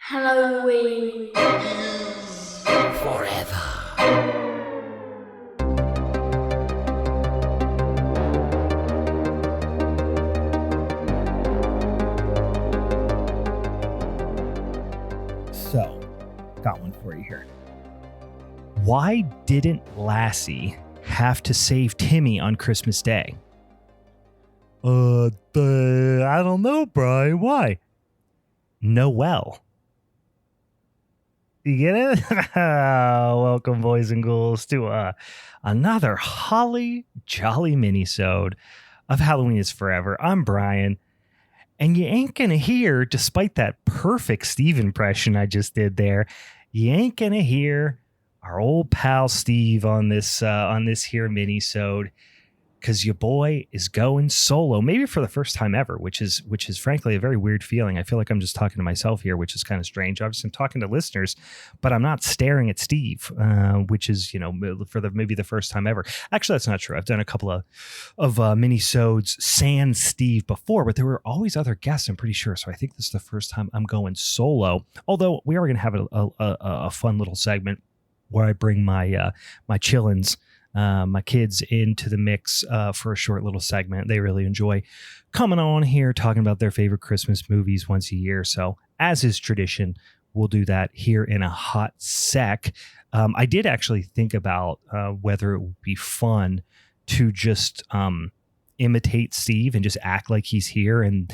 Halloween forever. So, got one for you here. Why didn't Lassie have to save Timmy on Christmas Day? I don't know, Brian. Why? Noel. You get it? Welcome, boys and ghouls, to another holly jolly minisode of Halloween is Forever. I'm Brian, and you ain't gonna hear, despite that perfect Steve impression I just did there, you ain't gonna hear our old pal Steve on this here minisode, because your boy is going solo, maybe for the first time ever, which is frankly a very weird feeling. I feel like I'm just talking to myself here, which is kind of strange. Obviously, I'm talking to listeners, but I'm not staring at Steve, which is, for maybe the first time ever. Actually, that's not true. I've done a couple of minisodes sans Steve before, but there were always other guests, I'm pretty sure. So I think this is the first time I'm going solo. Although we are going to have a fun little segment where I bring my chillins, my kids, into the mix for a short little segment. They really enjoy coming on here talking about their favorite Christmas movies once a year. So as is tradition, we'll do that here in a hot sec. I did actually think about whether it would be fun to just imitate Steve and just act like he's here and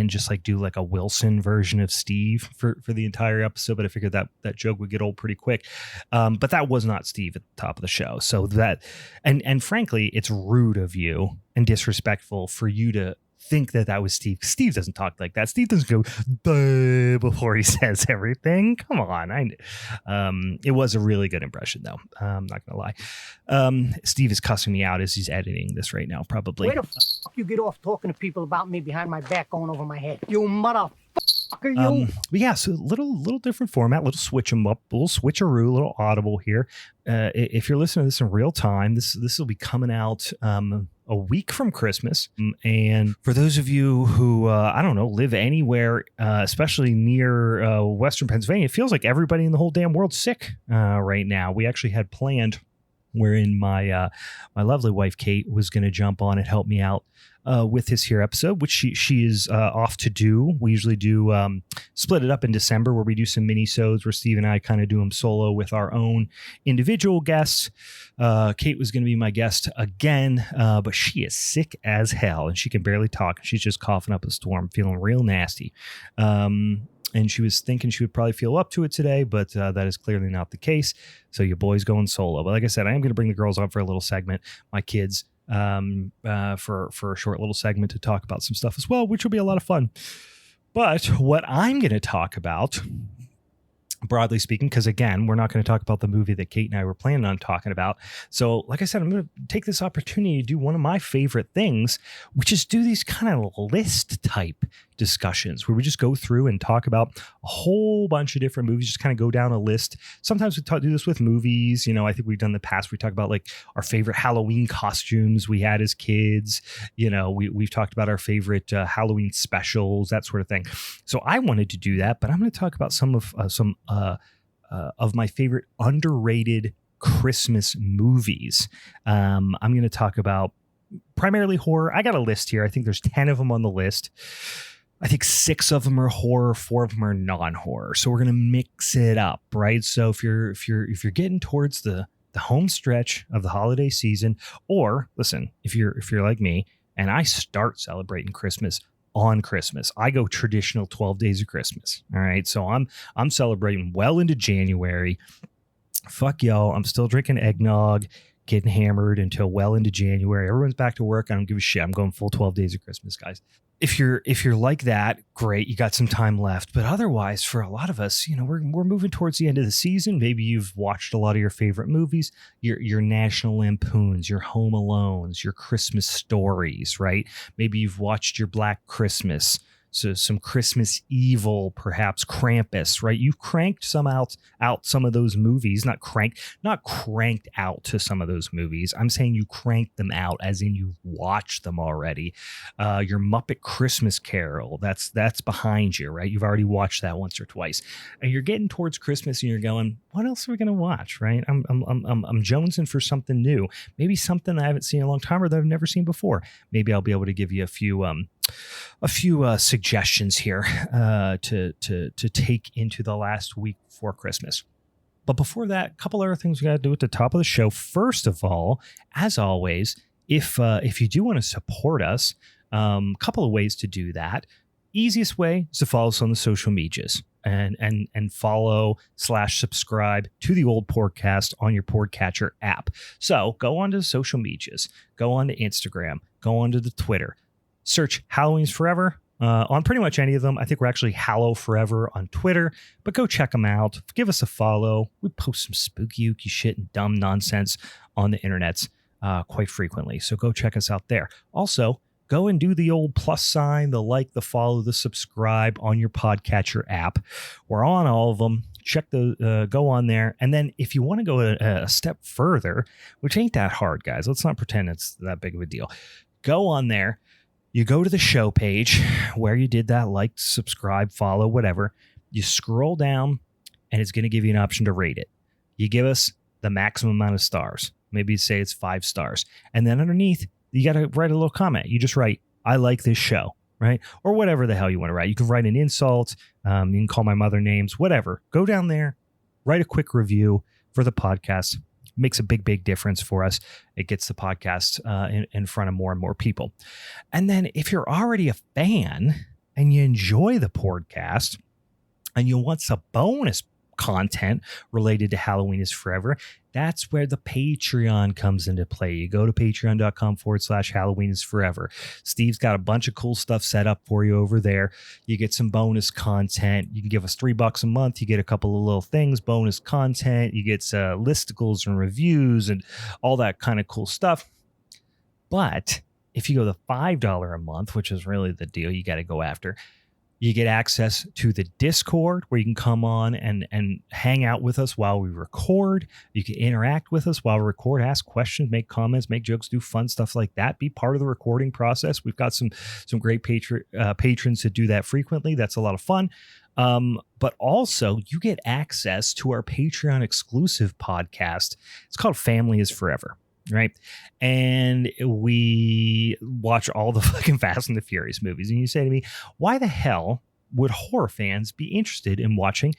just like do like a Wilson version of Steve for the entire episode. But I figured that joke would get old pretty quick. But that was not Steve at the top of the show. So that, and frankly, it's rude of you and disrespectful for you to think that was Steve. Steve doesn't talk like that. Steve doesn't go duh before he says everything. Come on. It was a really good impression though. I'm not gonna lie. Steve is cussing me out as he's editing this right now, probably. Where the fuck you get off talking to people about me behind my back going over my head? You motherfucker, you. But yeah, so little different format, little switch them up, little switcheroo, little audible here. If you're listening to this in real time, this will be coming out a week from Christmas. And for those of you who, I don't know, live anywhere, especially near Western Pennsylvania, it feels like everybody in the whole damn world's sick right now. We actually had planned wherein my lovely wife, Kate, was going to jump on and help me out with this here episode, which she is off to do. We usually do split it up in December where we do some mini-sodes where Steve and I kind of do them solo with our own individual guests. Kate was going to be my guest again, but she is sick as hell and she can barely talk. She's just coughing up a storm, feeling real nasty. And she was thinking she would probably feel up to it today, but that is clearly not the case. So your boy's going solo. But like I said, I am going to bring the girls on for a little segment, my kids, for a short little segment to talk about some stuff as well, which will be a lot of fun. But what I'm going to talk about, broadly speaking, because again, we're not going to talk about the movie that Kate and I were planning on talking about. So like I said, I'm going to take this opportunity to do one of my favorite things, which is do these kind of list type discussions where we just go through and talk about a whole bunch of different movies, just kind of go down a list. Sometimes we do this with movies. I think we've done in the past. We talk about like our favorite Halloween costumes we had as kids. We've talked about our favorite Halloween specials, that sort of thing. So I wanted to do that, but I'm going to talk about some of my favorite underrated Christmas movies. I'm going to talk about primarily horror. I got a list here. I think there's 10 of them on the list. I think 6 of them are horror, 4 of them are non-horror. So we're going to mix it up, right? So if you're getting towards the home stretch of the holiday season, or listen, if you're like me and I start celebrating Christmas on Christmas, I go traditional 12 days of Christmas. All right. So I'm celebrating well into January. Fuck y'all. I'm still drinking eggnog, getting hammered until well into January. Everyone's back to work. I don't give a shit. I'm going full 12 days of Christmas, guys. If you're like that, great, you got some time left. But otherwise, for a lot of us, we're moving towards the end of the season. Maybe you've watched a lot of your favorite movies, your National Lampoons, your Home Alones, your Christmas Stories, right? Maybe you've watched your Black Christmas, some Christmas Evil, perhaps Krampus, right? You've cranked out some of those movies, not cranked out to some of those movies. I'm saying you cranked them out, as in you watched them already. Your Muppet Christmas Carol, that's behind you, right? You've already watched that once or twice, and you're getting towards Christmas, and you're going, what else are we going to watch, right? I'm jonesing for something new, maybe something I haven't seen in a long time or that I've never seen before. Maybe I'll be able to give you a few suggestions here to take into the last week before Christmas. But before that, a couple other things we got to do at the top of the show. First of all, as always, if you do want to support us, a couple of ways to do that. Easiest way is to follow us on the social medias and follow / subscribe to the Old Porkcast on your Podcatcher app. So go on to the social medias, go on to Instagram, go on to the Twitter, search Halloween's Forever on pretty much any of them. I think we're actually Hallow Forever on Twitter, but go check them out. Give us a follow. We post some spooky, ooky shit and dumb nonsense on the internets quite frequently. So go check us out there. Also, go and do the old plus sign, the like, the follow, the subscribe on your Podcatcher app. We're on all of them. Go on there. And then if you want to go a step further, which ain't that hard, guys, let's not pretend it's that big of a deal. Go on there. You go to the show page where you did that, like, subscribe, follow, whatever. You scroll down and it's going to give you an option to rate it. You give us the maximum amount of stars. Maybe say it's 5 stars. And then underneath, you got to write a little comment. You just write, I like this show, right? Or whatever the hell you want to write. You can write an insult. You can call my mother names, whatever. Go down there, write a quick review for the podcast. Makes a big difference for us. It gets the podcast in front of more and more people. And then if you're already a fan and you enjoy the podcast and you want some bonus content related to Halloween is Forever, that's where the Patreon comes into play. You go to patreon.com/Halloween is Forever. Steve's got a bunch of cool stuff set up for you over there. You get some bonus content. You can give us $3 a month. You get a couple of little things, bonus content. You get listicles and reviews and all that kind of cool stuff. But if you go the $5 a month, which is really the deal you got to go after, you get access to the Discord where you can come on and hang out with us while we record. You can interact with us while we record, ask questions, make comments, make jokes, do fun stuff like that. Be part of the recording process. We've got some great patrons that do that frequently. That's a lot of fun. But also you get access to our Patreon exclusive podcast. It's called Family is Forever. Right. And we watch all the fucking Fast and the Furious movies. And you say to me, why the hell would horror fans be interested in watching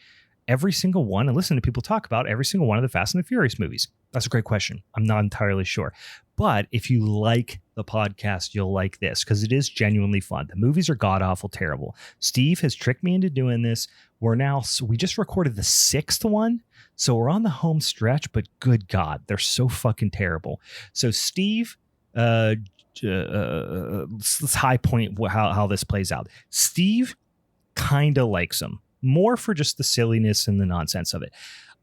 every single one and listen to people talk about every single one of the Fast and the Furious movies? That's a great question. I'm not entirely sure. But if you like the podcast, you'll like this because it is genuinely fun. The movies are god awful terrible. Steve has tricked me into doing this. We just recorded the 6th one. So we're on the home stretch, but good God, they're so fucking terrible. So Steve, let's high point how this plays out. Steve kind of likes them more for just the silliness and the nonsense of it.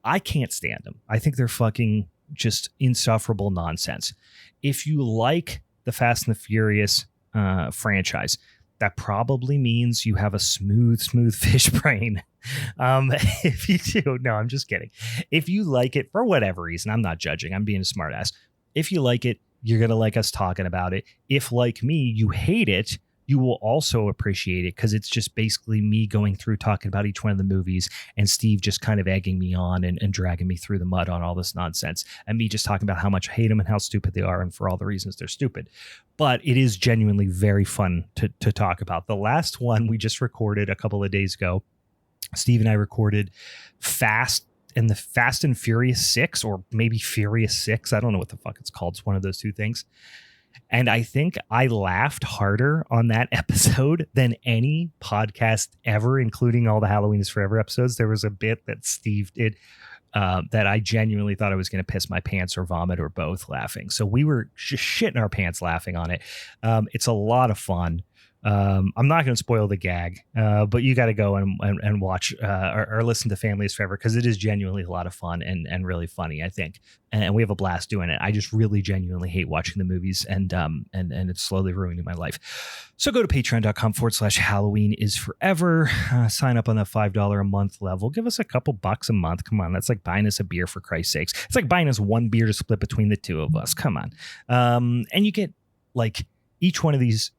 I can't stand them. I think they're fucking just insufferable nonsense. If you like the Fast and the Furious franchise, that probably means you have a smooth fish brain. If you do, no, I'm just kidding. If you like it for whatever reason, I'm not judging. I'm being a smartass. If you like it, you're going to like us talking about it. If, like me, you hate it, you will also appreciate it because it's just basically me going through talking about each one of the movies and Steve just kind of egging me on and dragging me through the mud on all this nonsense and me just talking about how much I hate them and how stupid they are and for all the reasons they're stupid. But it is genuinely very fun to talk about. The last one we just recorded a couple of days ago, Steve and I recorded Fast and Furious 6 or maybe Furious 6. I don't know what the fuck it's called. It's one of those two things. And I think I laughed harder on that episode than any podcast ever, including all the Halloween is Forever episodes. There was a bit that Steve did that I genuinely thought I was going to piss my pants or vomit or both laughing. So we were just shitting our pants laughing on it. It's a lot of fun. I'm not going to spoil the gag, but you got to go and watch or listen to Family is Forever, because it is genuinely a lot of fun and really funny, I think. And we have a blast doing it. I just really genuinely hate watching the movies, and it's slowly ruining my life. So go to patreon.com/Halloween is Forever. Sign up on the $5 a month level. Give us a couple bucks a month. Come on. That's like buying us a beer, for Christ's sakes. It's like buying us one beer to split between the two of us. Come on. And you get like each one of these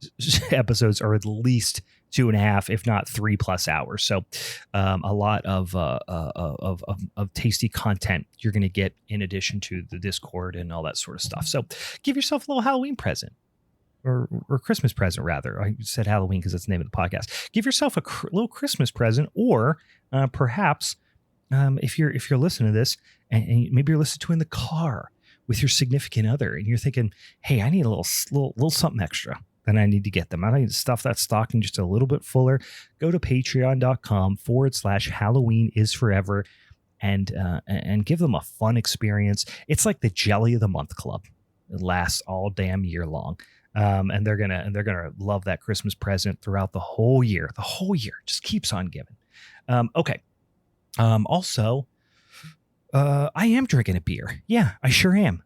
episodes are at least 2.5, if not 3+ hours. So a lot of tasty content you're going to get in addition to the Discord and all that sort of stuff. So give yourself a little Halloween present. Or Christmas present, rather. I said Halloween because that's the name of the podcast. Give yourself a little Christmas present, or perhaps if you're listening to this and maybe you're listening to it in the car with your significant other, and you're thinking, hey, I need a little something extra, then I need to get them. I need to stuff that stocking just a little bit fuller. Go to patreon.com/Halloween is Forever and give them a fun experience. It's like the Jelly of the Month Club. It lasts all damn year long. And they're gonna love that Christmas present throughout the whole year. The whole year just keeps on giving. Okay. Also, I am drinking a beer. Yeah, I sure am.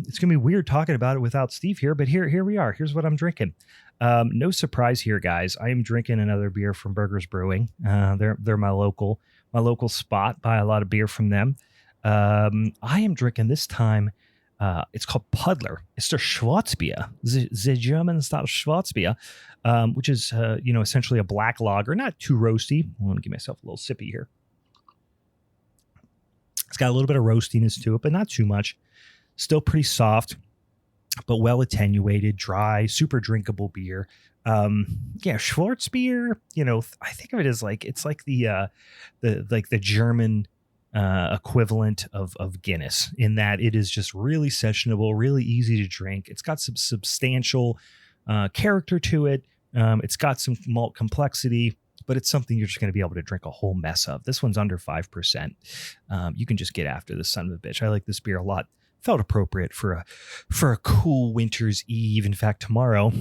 It's gonna be weird talking about it without Steve here, but here we are. Here's what I'm drinking. No surprise here, guys. I am drinking another beer from Burgers Brewing. They're my local spot. Buy a lot of beer from them. I am drinking this time. It's called Puddler. It's their Schwarzbier, the German style Schwarzbier, which is essentially a black lager, not too roasty. Let me give myself a little sippy here. It's got a little bit of roastiness to it, but not too much. Still pretty soft, but well attenuated, dry, super drinkable beer. Schwarzbier. I think of it as like it's like the German equivalent of Guinness, in that it is just really sessionable, really easy to drink. It's got some substantial character to it. It's got some malt complexity, but it's something you're just going to be able to drink a whole mess of. This one's under 5%. You can just get after this son of a bitch. I like this beer a lot. Felt appropriate for a cool winter's eve. In fact, tomorrow,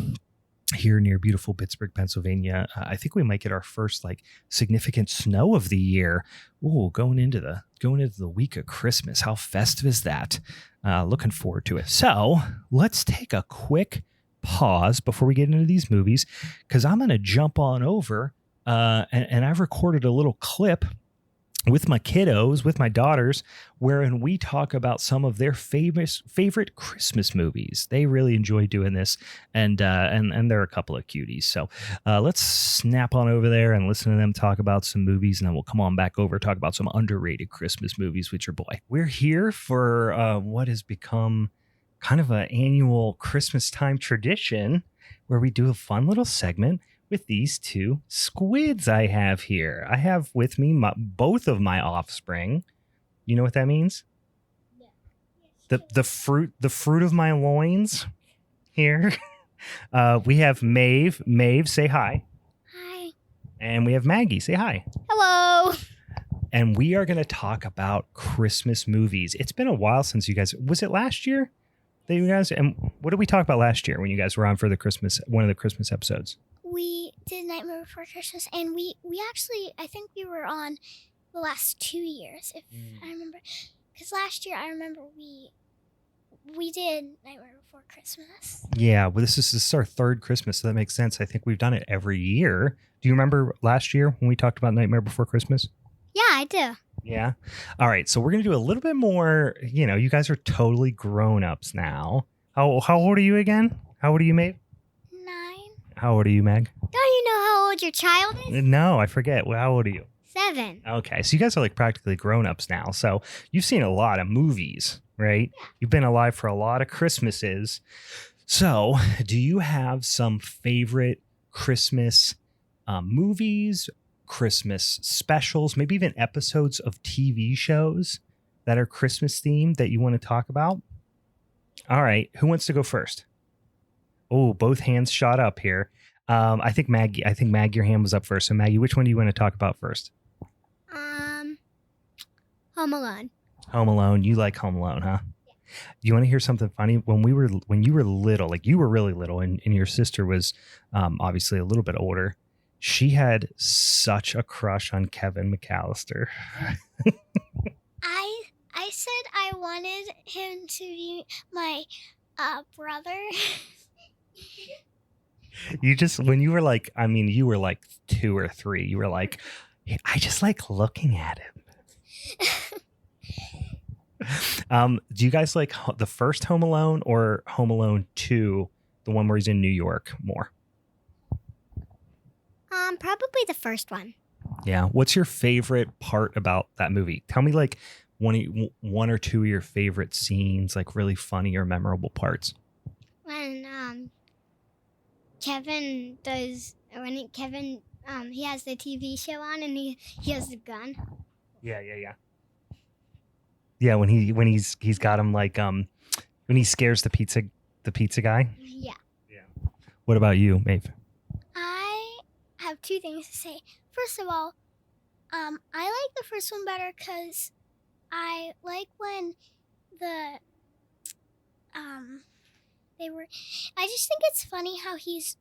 here near beautiful Pittsburgh, Pennsylvania, I think we might get our first significant snow of the year. Ooh, going into the week of Christmas. How festive is that? Looking forward to it. So let's take a quick pause before we get into these movies, because I'm going to jump on over and I've recorded a little clip with my kiddos, with my daughters, wherein we talk about some of their favorite Christmas movies. They really enjoy doing this, and they're a couple of cuties. So let's snap on over there and listen to them talk about some movies, and then we'll come on back over, talk about some underrated Christmas movies with your boy. We're here for what has become kind of an annual Christmas time tradition, where we do a fun little segment with these two squids I have here. I have with me both of my offspring. You know what that means? Yeah. The fruit of my loins here. We have Maeve. Maeve, say hi. Hi. And we have Maggie. Say hi. Hello. And we are going to talk about Christmas movies. It's been a while since you guys... Was it last year that you guys... And what did we talk about last year when you guys were on for one of the Christmas episodes? We did Nightmare Before Christmas, and we actually, I think we were on the last 2 years, if I remember. Because last year, I remember we did Nightmare Before Christmas. Yeah, well, this is our third Christmas, so that makes sense. I think we've done it every year. Do you remember last year when we talked about Nightmare Before Christmas? Yeah, I do. Yeah? All right, so we're going to do a little bit more, you guys are totally grown-ups now. How old are you again? How old are you, Maeve? 9. How old are you, Meg? Don't you know how old your child is? No, I forget. Well, how old are you? 7. Okay, so you guys are practically grown-ups now. So you've seen a lot of movies, right? Yeah. You've been alive for a lot of Christmases. So do you have some favorite Christmas movies, Christmas specials, maybe even episodes of TV shows that are Christmas themed that you want to talk about? All right, who wants to go first? Oh, both hands shot up here. I think Maggie, your hand was up first. So Maggie, which one do you want to talk about first? Home Alone. Home Alone. You like Home Alone, huh? Yeah. You want to hear something funny? When you were little, like you were really little, and your sister was obviously a little bit older, she had such a crush on Kevin McAllister. I said I wanted him to be my brother. You just, when you were like, I mean, you were like 2 or 3, you were like, I just like looking at him. Do you guys like the first Home Alone or Home Alone 2, the one where he's in New York, more? Probably the first one. Yeah. What's your favorite part about that movie? Tell me like one or two of your favorite scenes, like really funny or memorable parts. When Kevin he has the TV show on and he has the gun. Yeah. Yeah, when he's got him like when he scares the pizza guy. Yeah. Yeah. What about you, Maeve? I have 2 things to say. First of all, I like the first one better because I like when they were. I just think it's funny how he's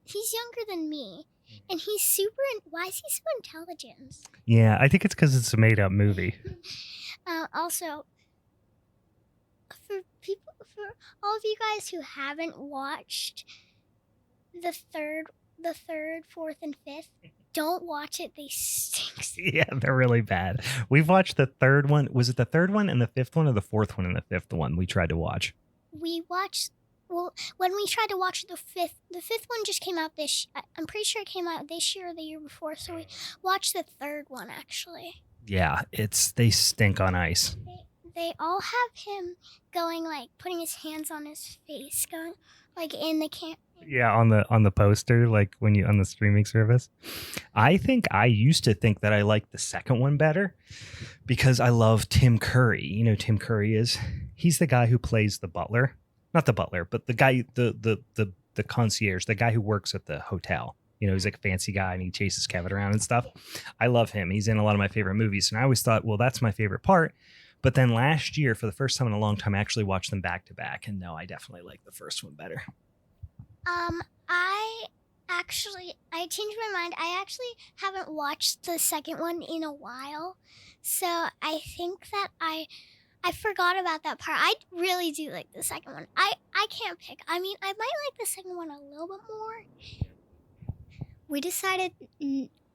younger than me, and he's super. Why is he so intelligent? Yeah, I think it's because it's a made up movie. Also, for all of you guys who haven't watched the third, 4th, and 5th, don't watch it. They stink. Yeah, they're really bad. We've watched the third one. Was it the third one and the 5th one, or the 4th one and the 5th one we tried to watch? We watched. Well, when we tried to watch the 5th one just came out I'm pretty sure it came out this year or the year before. So we watched the 3rd one actually. Yeah, they stink on ice. They all have him going like putting his hands on his face, going like in the camp. Yeah, on the poster, like when you on the streaming service. I used to think that I liked the second one better because I love Tim Curry. You know, Tim Curry he's the guy who plays the butler. Not the butler, but the guy, the concierge, the guy who works at the hotel. You know, he's like a fancy guy and he chases Kevin around and stuff. I love him. He's in a lot of my favorite movies. And I always thought, well, that's my favorite part. But then last year, for the first time in a long time, I actually watched them back to back. And no, I definitely like the first one better. I changed my mind. I actually haven't watched the second one in a while. So I think that I forgot about that part. I really do like the second one. I can't pick. I mean, I might like the second one a little bit more.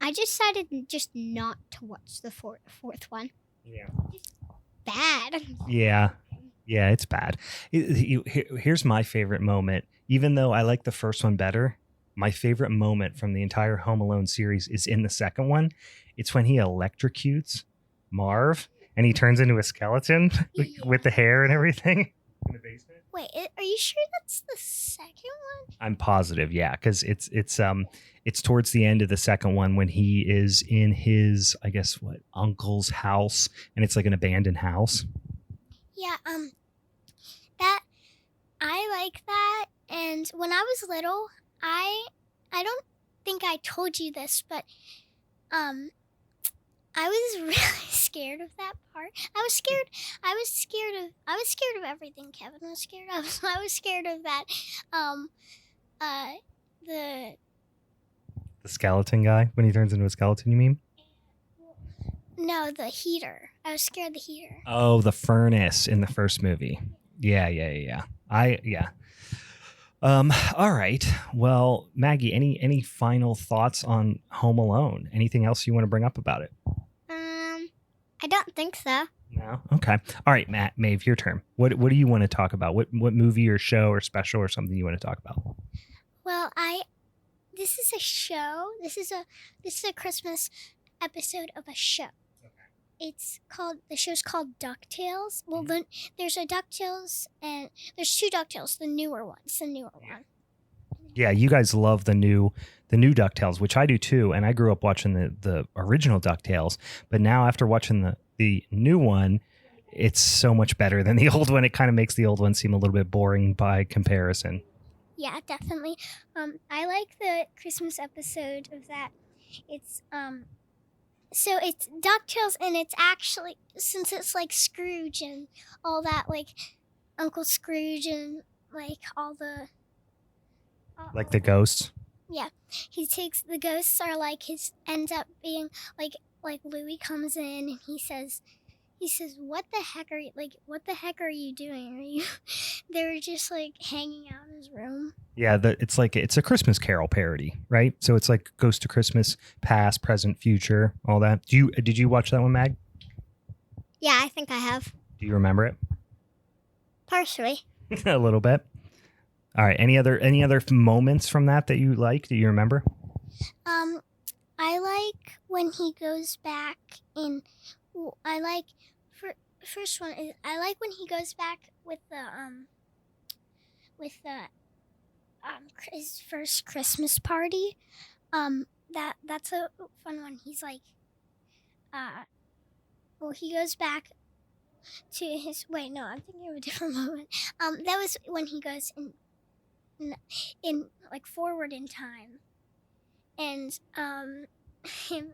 I decided just not to watch the fourth one. Yeah. It's bad. Yeah, it's bad. Here's my favorite moment. Even though I like the first one better, my favorite moment from the entire Home Alone series is in the second one. It's when he electrocutes Marv and he turns into a skeleton with the hair and everything in the basement. Wait, are you sure that's the second one? I'm positive, yeah, because it's towards the end of the second one when he is in his, I guess, uncle's house, and it's like an abandoned house. Yeah, that I like that. And when I was little, I don't think I told you this, but I was really scared of that part. I was scared of everything Kevin was scared of. So I was scared of that the skeleton guy when he turns into a skeleton, you mean? No, the heater. I was scared of the heater. Oh, the furnace in the first movie. Yeah. All right. Well, Maggie, any final thoughts on Home Alone? Anything else you want to bring up about it? I don't think so. No. Okay. All right, Maeve, your turn. What do you want to talk about? What movie or show or special or something you want to talk about? Well, this is a show. This is a Christmas episode of a show. The show's called DuckTales. Well, then there's a DuckTales and there's 2 DuckTales, the newer one. Yeah, you guys love the new DuckTales, which I do too, and I grew up watching the original DuckTales, but now after watching the new one, it's so much better than the old one. It kind of makes the old one seem a little bit boring by comparison. Yeah, definitely. I like the Christmas episode of that. It's so it's DuckTales, and it's actually, since it's like Scrooge and all that, like Uncle Scrooge and like all the Like the ghosts. Yeah, he takes the ghosts are like his ends up being like Louis comes in and he says what the heck are you doing? Are you they were just like hanging out in his room. Yeah, it's a Christmas Carol parody, right? So it's like Ghost to Christmas, past, present, future, all that. Did you watch that one, Mag? Yeah, I think I have. Do you remember it? Partially. A little bit. All right. Any other moments from that you like? Do you remember? I like when he goes back in. I like first one is I like when he goes back with the his first Christmas party. That's a fun one. He's like, he goes back to his. Wait, no, I'm thinking of a different moment. That was when he goes in like forward in time, and him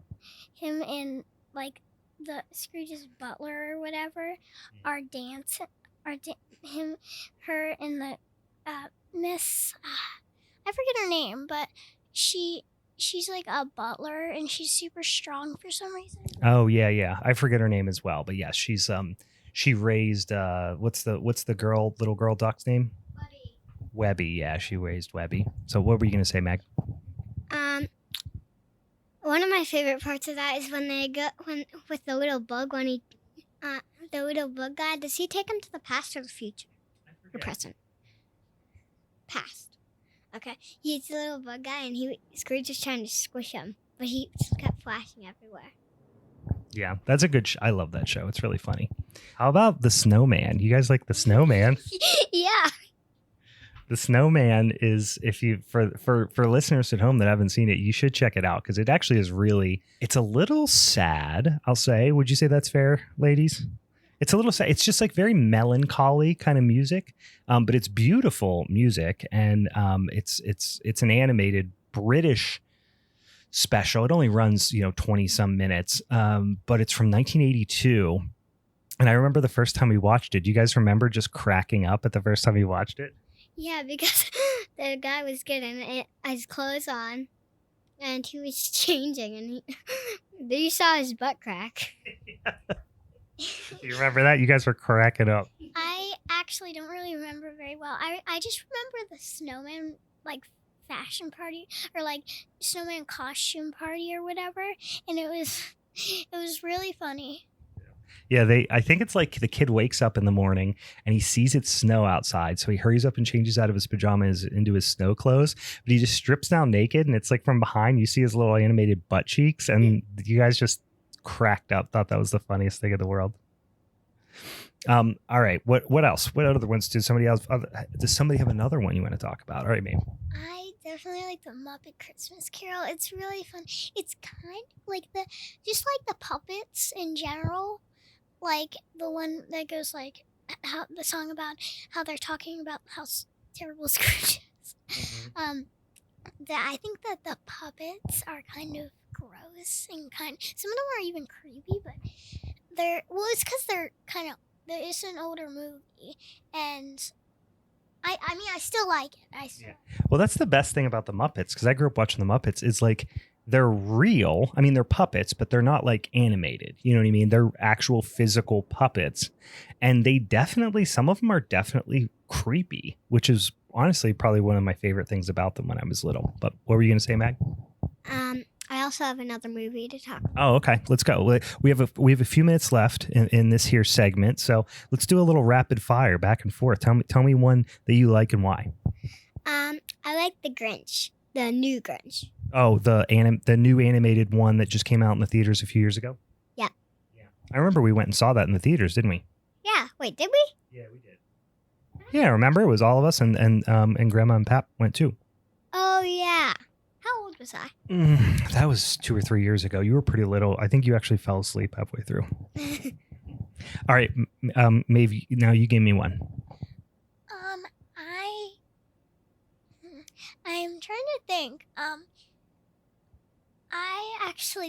and like the Scrooge's butler or whatever are dancing. Her and the Miss. I forget her name, but she's like a butler and she's super strong for some reason. Oh yeah. I forget her name as well, but yes, she's she raised what's the little girl duck's name? Webby. Yeah, she raised Webby. So what were you gonna say, Meg? One of my favorite parts of that is when they go with the little bug when he the little bug guy. Does he take him to the past or the future? Or present? Past. Okay. He's the little bug guy and Scrooge is trying to squish him, but he just kept flashing everywhere. Yeah, that's a good I love that show. It's really funny. How about the Snowman? You guys like the Snowman? Yeah. The Snowman is, if you for listeners at home that haven't seen it, you should check it out because it actually is really. It's a little sad, I'll say. Would you say that's fair, ladies? It's a little sad. It's just like very melancholy kind of music, but it's beautiful music, and it's an animated British special. It only runs 20 some minutes, but it's from 1982, and I remember the first time we watched it. Do you guys remember just cracking up at the first time we watched it? Yeah, because the guy was getting his clothes on, and he was changing, and you saw his butt crack. You remember that? You guys were cracking up. I actually don't really remember very well. I just remember the snowman like fashion party or like snowman costume party or whatever, and it was really funny. Yeah, I think it's like the kid wakes up in the morning and he sees it's snow outside. So he hurries up and changes out of his pajamas into his snow clothes. But he just strips down naked and it's like from behind you see his little animated butt cheeks. And you guys just cracked up. Thought that was the funniest thing in the world. All right. What else? What other ones does somebody have another one you want to talk about? All right, Mame. I definitely like the Muppet Christmas Carol. It's really fun. It's kind of like just like the puppets in general. Like the one that goes like how the song about how they're talking about how terrible Scrooge is. Mm-hmm. That I think that the puppets are kind of gross and some of them are even creepy, but it's because they're kind of it's an older movie, and I mean I still like it. Well, that's the best thing about the Muppets because I grew up watching the Muppets. Is like. They're real. I mean, they're puppets, but they're not like animated. You know what I mean? They're actual physical puppets. And some of them are definitely creepy, which is honestly probably one of my favorite things about them when I was little. But what were you going to say, Mag? I also have another movie to talk about. Oh, okay. Let's go. We have a few minutes left in this here segment. So let's do a little rapid fire back and forth. Tell me one that you like and why. I like The Grinch, the new Grinch. Oh, the new animated one that just came out in the theaters a few years ago? Yeah. I remember we went and saw that in the theaters, didn't we? Yeah. Wait, did we? Yeah, we did. Yeah, remember? It was all of us and Grandma and Pap went too. Oh, yeah. How old was I? That was 2 or 3 years ago. You were pretty little. I think you actually fell asleep halfway through. All right, maybe now you give me one. I'm trying to think.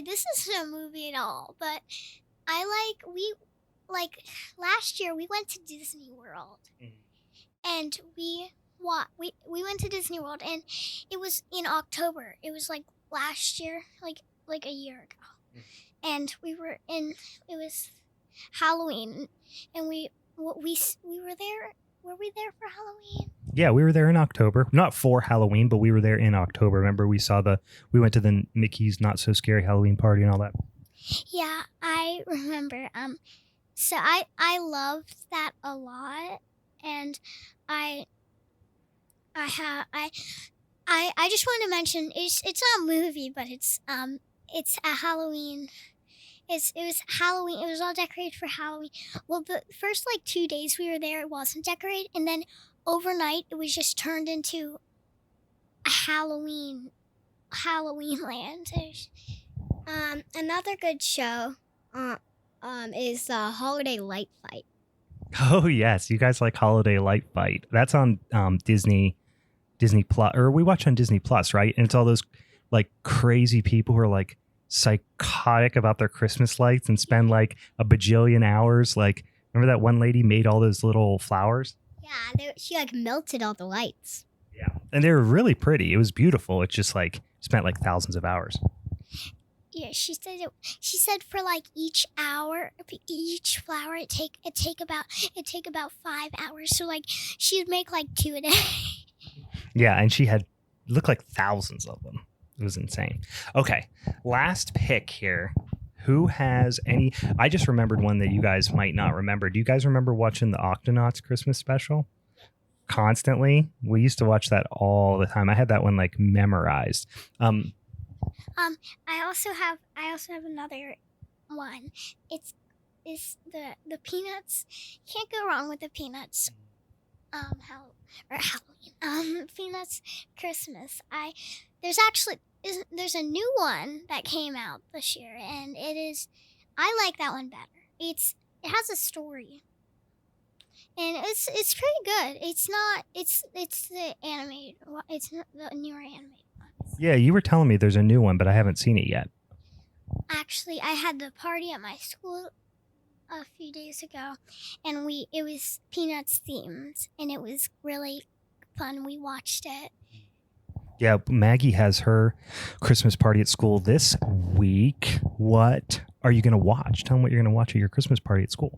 This isn't a movie at all, but last year we went to Disney World, and we went to Disney World, and it was in October. It was like last year, like a year ago, and it was Halloween, and we were there. Were we there for Halloween? Yeah, we were there in October. Not for Halloween, but we were there in October. Remember, we went to the Mickey's Not So Scary Halloween party and all that. Yeah, I remember. So I loved that a lot, and I just wanted to mention it's not a movie, but it's a Halloween. It was Halloween. It was all decorated for Halloween. Well, the first 2 days we were there, it wasn't decorated, and then overnight it was just turned into a Halloween land. Another good show is Holiday Light Fight. Oh yes, you guys like Holiday Light Fight. That's on Disney Plus, or we watch on Disney Plus, right? And it's all those crazy people who are psychotic about their Christmas lights and spend a bajillion hours. Remember that one lady made all those little flowers? Yeah, she melted all the lights. Yeah, and they were really pretty. It was beautiful. It just spent thousands of hours. Yeah, she said for each flower it take about 5 hours. So she would make 2 a day. Yeah, and she had looked like thousands of them. It was insane. Okay, last pick here. Who has any? I just remembered one that you guys might not remember. Do you guys remember watching the Octonauts Christmas special? Constantly. We used to watch that all the time. I had that one memorized. I also have another one. It's the Peanuts. Can't go wrong with the Peanuts. Halloween. Peanuts Christmas. There's a new one that came out this year, and I like that one better. It has a story, and it's pretty good. It's the animated. It's not the newer animated one. Yeah, you were telling me there's a new one, but I haven't seen it yet. Actually, I had the party at my school a few days ago, and it was Peanuts themed, and it was really fun. We watched it. Yeah, Maggie has her Christmas party at school this week. What are you going to watch? Tell them what you're going to watch at your Christmas party at school.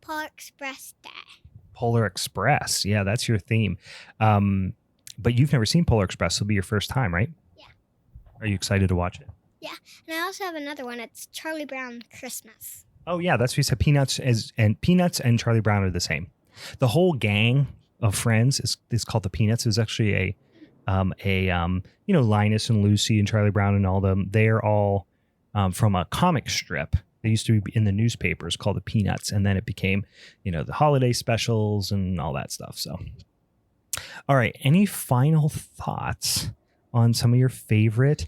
Polar Express Day. Polar Express. Yeah, that's your theme. But you've never seen Polar Express. It'll be your first time, right? Yeah. Are you excited to watch it? Yeah. And I also have another one. It's Charlie Brown Christmas. Oh, yeah. That's what you said. Peanuts and Charlie Brown are the same. The whole gang of friends is called the Peanuts. It was actually Linus and Lucy and Charlie Brown and all them. They're all from a comic strip. They used to be in the newspapers called the Peanuts. And then it became, the holiday specials and all that stuff. So, all right. Any final thoughts on some of your favorite?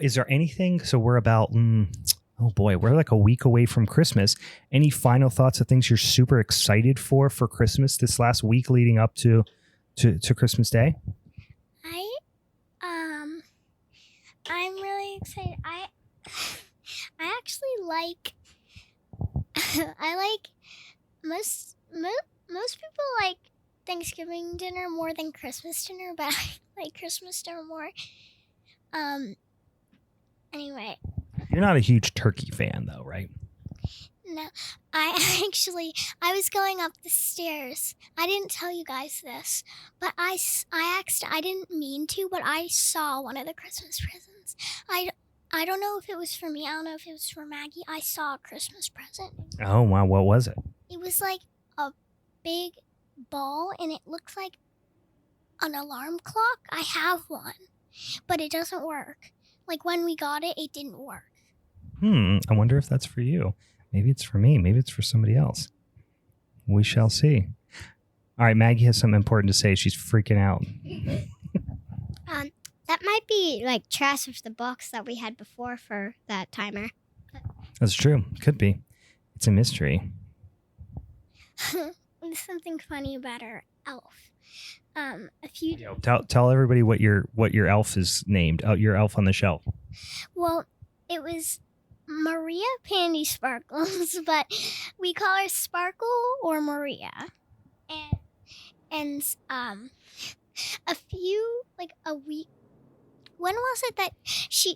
Is there anything? So we're about, we're a week away from Christmas. Any final thoughts of things you're super excited for Christmas this last week leading up to Christmas Day? I'm really excited. I actually like most people like Thanksgiving dinner more than Christmas dinner, but I like Christmas dinner more. Anyway. You're not a huge turkey fan though, right? No, I was going up the stairs. I didn't tell you guys this, but I didn't mean to, but I saw one of the Christmas presents. I don't know if it was for me. I don't know if it was for Maggie. I saw a Christmas present. Oh, wow. What was it? It was like a big ball, and it looks like an alarm clock. I have one, but it doesn't work. When we got it, it didn't work. I wonder if that's for you. Maybe it's for me. Maybe it's for somebody else. We shall see. All right, Maggie has something important to say. She's freaking out. That might be trash of the box that we had before for that timer. That's true. Could be. It's a mystery. There's something funny about our elf. Tell everybody what your elf is named. Your elf on the shelf. Well, it was Maria Pandy Sparkles, but we call her Sparkle or Maria. And a week. When was it that she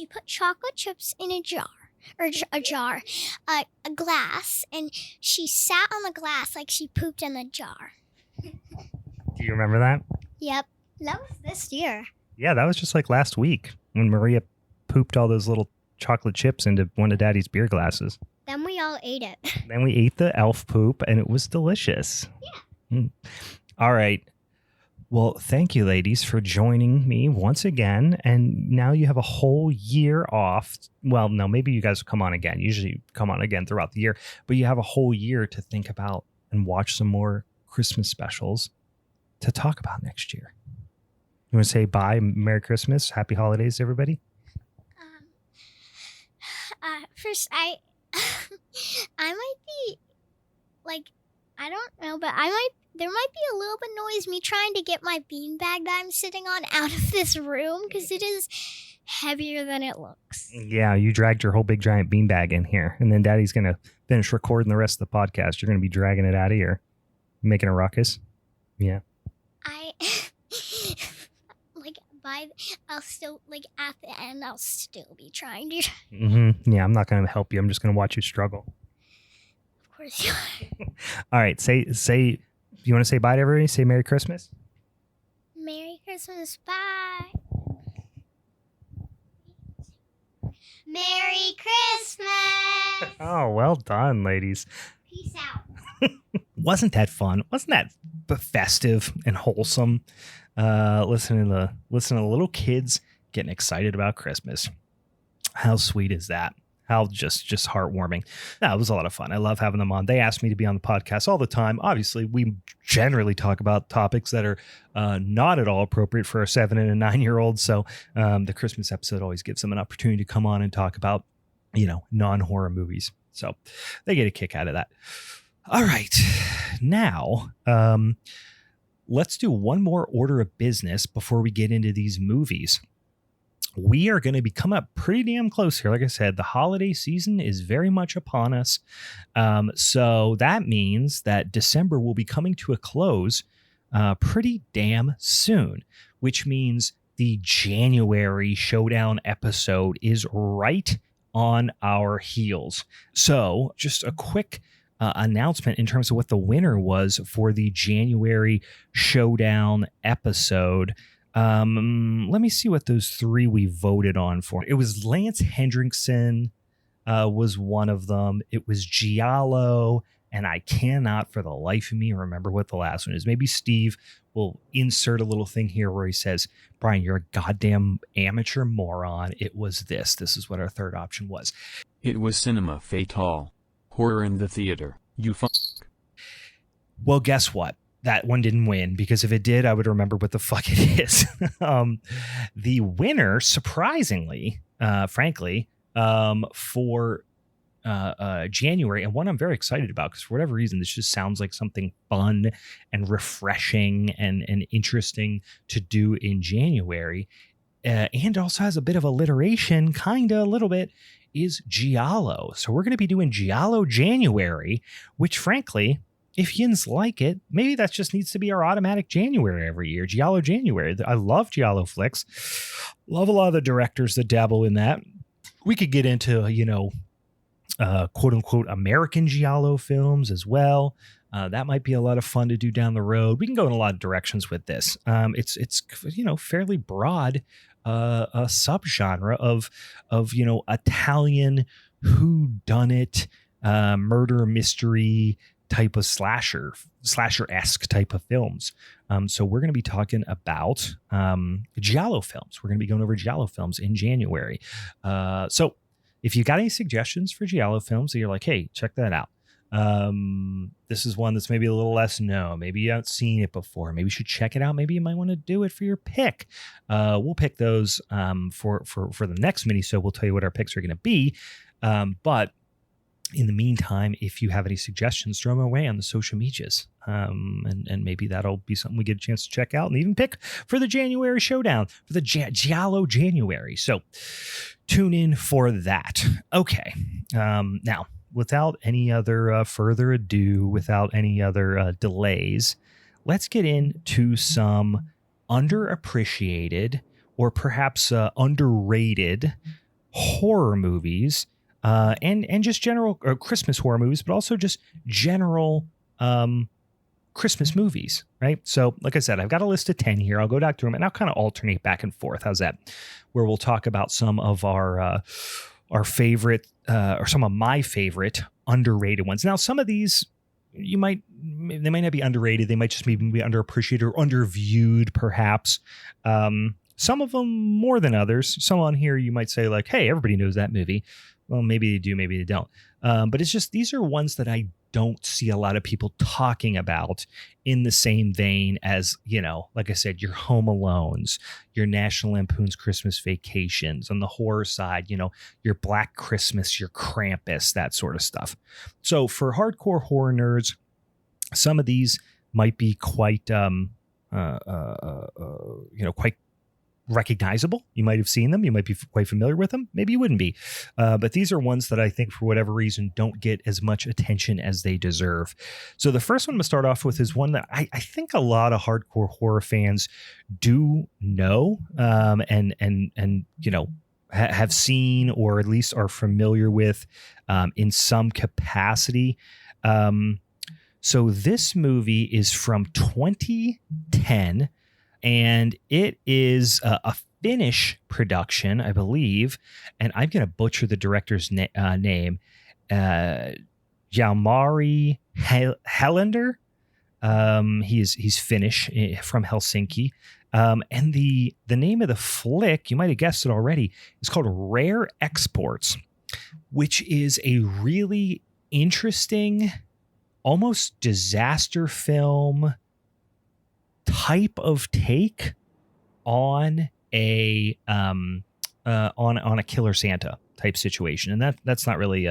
put chocolate chips in a glass, and she sat on the glass like she pooped in the jar. Do you remember that? Yep. That was this year. Yeah, that was just like last week when Maria pooped all those little chocolate chips into one of Daddy's beer glasses. Then we all ate it. Then we ate the elf poop, and it was delicious. Yeah. All right. Well, thank you, ladies, for joining me once again. And now you have a whole year off. Well, no, maybe you guys will come on again. Usually you come on again throughout the year. But you have a whole year to think about and watch some more Christmas specials to talk about next year. You want to say bye, Merry Christmas, Happy Holidays, everybody? First, I might be, like, I don't know, but there might be a little bit noise me trying to get my beanbag that I'm sitting on out of this room, because it is heavier than it looks. Yeah, you dragged your whole big giant beanbag in here, and then Daddy's going to finish recording the rest of the podcast. You're going to be dragging it out of here, making a ruckus. Yeah. I'll still, like, at the end, I'll still be trying to. Mm-hmm. Yeah, I'm not going to help you. I'm just going to watch you struggle. Of course you are. All right, say. You want to say bye to everybody? Say Merry Christmas. Merry Christmas. Bye. Merry Christmas. Oh, well done, ladies. Peace out. Wasn't that fun? Wasn't that festive and wholesome? Listening to little kids getting excited about Christmas. How sweet is that? How just heartwarming. That was a lot of fun. I love having them on. They ask me to be on the podcast all the time. Obviously, we generally talk about topics that are not at all appropriate for a 7 and a 9-year-old. So the Christmas episode always gives them an opportunity to come on and talk about, non-horror movies. So they get a kick out of that. All right. Now, let's do one more order of business before we get into these movies. We are going to be coming up pretty damn close here. Like I said, the holiday season is very much upon us. So that means that December will be coming to a close pretty damn soon, which means the January Showdown episode is right on our heels. So just a quick announcement in terms of what the winner was for the January Showdown episode. Let me see what those 3 we voted on for. It was Lance Hendrickson was one of them. It was Giallo, and I cannot for the life of me remember what the last one is. Maybe Steve will insert a little thing here where he says, Brian, you're a goddamn amateur moron. It was this. This is what our third option was. It was Cinema Fatale. Horror in the theater. You fuck. Well, guess what? That one didn't win, because if it did, I would remember what the fuck it is. The winner, surprisingly, frankly, for January, and one I'm very excited about, because for whatever reason, this just sounds like something fun and refreshing and interesting to do in January, and also has a bit of alliteration, a little bit, is Giallo. So we're going to be doing Giallo January, which frankly, if yins like it, maybe that just needs to be our automatic January every year. Giallo January. I love Giallo flicks. Love a lot of the directors that dabble in that. We could get into, quote unquote American Giallo films as well. That might be a lot of fun to do down the road. We can go in a lot of directions with this. It's fairly broad a subgenre of Italian whodunit murder mystery type of slasher-esque type of films. So we're going to be talking about Giallo films. We're going to be going over Giallo films in January. So if you got any suggestions for Giallo films that you're like, hey, check that out. This is one that's maybe a little less known. Maybe you haven't seen it before. Maybe you should check it out. Maybe you might want to do it for your pick. We'll pick those for the next mini, so we'll tell you what our picks are going to be. But in the meantime, if you have any suggestions, throw them away on the social medias. And maybe that'll be something we get a chance to check out and even pick for the January Showdown, for the Giallo January. So tune in for that. Okay. Now, without any other further ado, without any other delays, let's get into some underappreciated or perhaps underrated horror movies, and just general Christmas horror movies, but also just general Christmas movies, right? So, like I said, I've got a list of 10 here. I'll go back through them and I'll kind of alternate back and forth. How's that? Where we'll talk about some of our favorite, or some of my favorite underrated ones. Now, some of these they might not be underrated. They might just maybe be underappreciated or underviewed, perhaps. Some of them more than others. Some on here you might say like, hey, everybody knows that movie. Well, maybe they do, maybe they don't. But it's just, these are ones that I don't see a lot of people talking about in the same vein as, like I said, your Home Alones, your National Lampoon's Christmas Vacations. On the horror side, your Black Christmas, your Krampus, that sort of stuff. So for hardcore horror nerds, some of these might be quite, quite recognizable. You might have seen them. You might be quite familiar with them. Maybe you wouldn't be. But these are ones that I think for whatever reason don't get as much attention as they deserve. So the first one I'm going to start off with is one that I think a lot of hardcore horror fans do know, and have seen or at least are familiar with in some capacity. So this movie is from 2010. And it is a Finnish production, I believe, and I'm going to butcher the director's name, January Helander. He's Finnish, from Helsinki, and the name of the flick, you might have guessed it already, is called Rare Exports, which is a really interesting, almost disaster film type of take on a Killer Santa type situation, and that's not really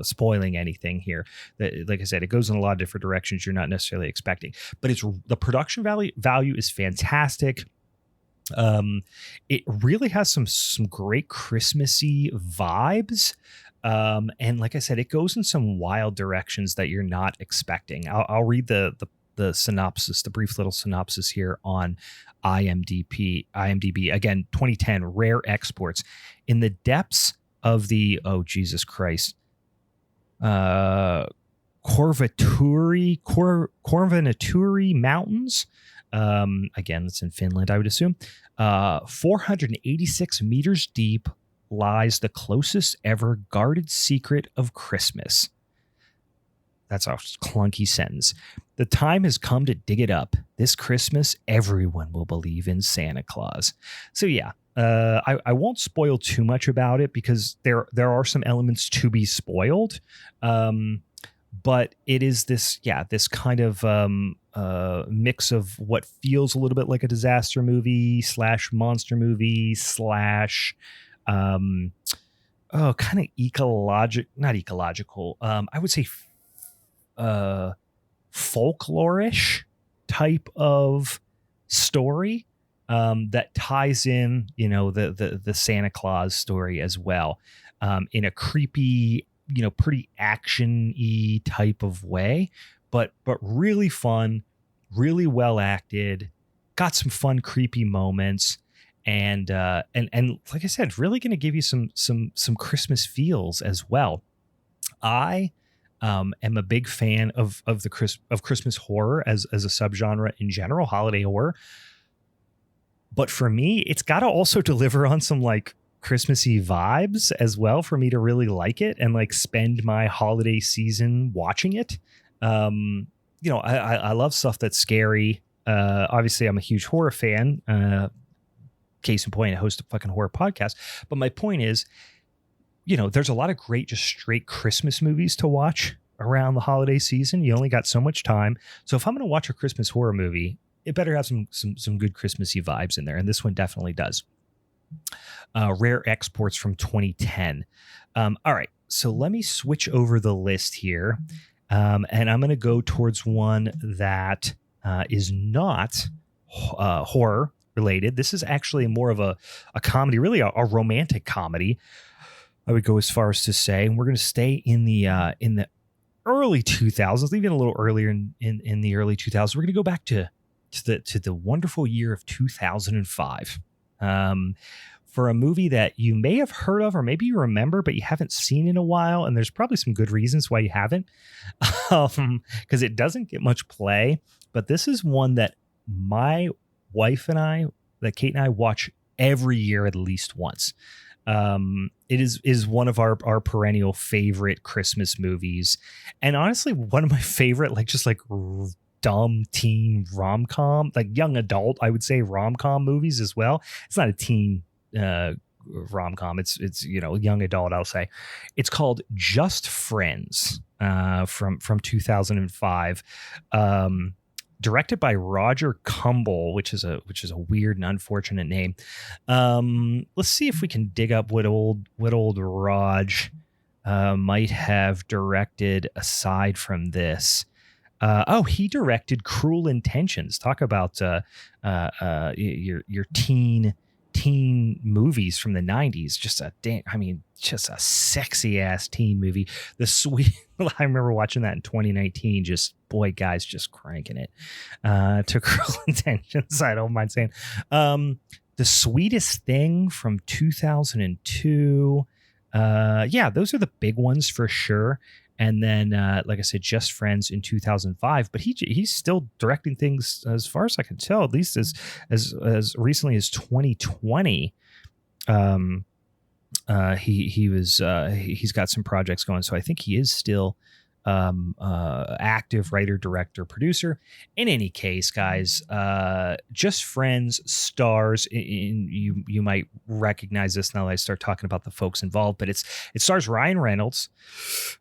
spoiling anything here. Like I said, it goes in a lot of different directions you're not necessarily expecting, but it's the production value is fantastic. It really has some great Christmassy vibes. And like I said, it goes in some wild directions that you're not expecting. I'll read the synopsis, the brief little synopsis here on IMDb. Again, 2010, Rare Exports. In the depths of the, oh, Jesus Christ, Korvanaturi Mountains. Again, that's in Finland, I would assume. 486 meters deep lies the closest ever guarded secret of Christmas. That's a clunky sentence. The time has come to dig it up. This Christmas, everyone will believe in Santa Claus. So yeah, I won't spoil too much about it because there are some elements to be spoiled. But it is this kind of mix of what feels a little bit like a disaster movie / monster movie / kind of not ecological. I would say folklorish type of story that ties in, the Santa Claus story as well, in a creepy, pretty action-y type of way, but really fun, really well acted, got some fun, creepy moments. And like I said, really going to give you some Christmas feels as well. I am a big fan of Christmas horror as a subgenre in general, holiday horror. But for me, it's got to also deliver on some like Christmassy vibes as well for me to really like it and like spend my holiday season watching it. I love stuff that's scary. Obviously, I'm a huge horror fan. Case in point, I host a fucking horror podcast. But my point is, there's a lot of great, just straight Christmas movies to watch around the holiday season. You only got so much time. So if I'm going to watch a Christmas horror movie, it better have some good Christmassy vibes in there. And this one definitely does. Rare Exports from 2010. All right. So let me switch over the list here. And I'm going to go towards one that is not horror related. This is actually more of a comedy, really a romantic comedy. I would go as far as to say, and we're going to stay in the early 2000s, even a little earlier in the early 2000s. We're going to go back to the wonderful year of 2005. For a movie that you may have heard of, or maybe you remember, but you haven't seen in a while. And there's probably some good reasons why you haven't, because it doesn't get much play. But this is one that my wife and I, that Kate and I, watch every year at least once. It is one of our perennial favorite Christmas movies. And honestly, one of my favorite, dumb teen rom-com, like young adult, I would say, rom-com movies as well. It's not a teen rom-com, it's young adult, I'll say. It's called Just Friends, from 2005, directed by Roger Kumble, which is a weird and unfortunate name. Let's see if we can dig up what old Raj might have directed aside from this. He directed Cruel Intentions. Talk about your teen movies from the 90s. Just a sexy ass teen movie. I remember watching that in 2019. Just cranking it to Cruel Intentions. I don't mind saying. The Sweetest Thing from 2002. Those are the big ones for sure. And then, like I said, Just Friends in 2005. But he's still directing things, as far as I can tell, at least as recently as 2020. He's got some projects going, so I think he is still active writer, director, producer. In any case, guys, Just Friends stars in you might recognize this now that I start talking about the folks involved, but it stars Ryan Reynolds,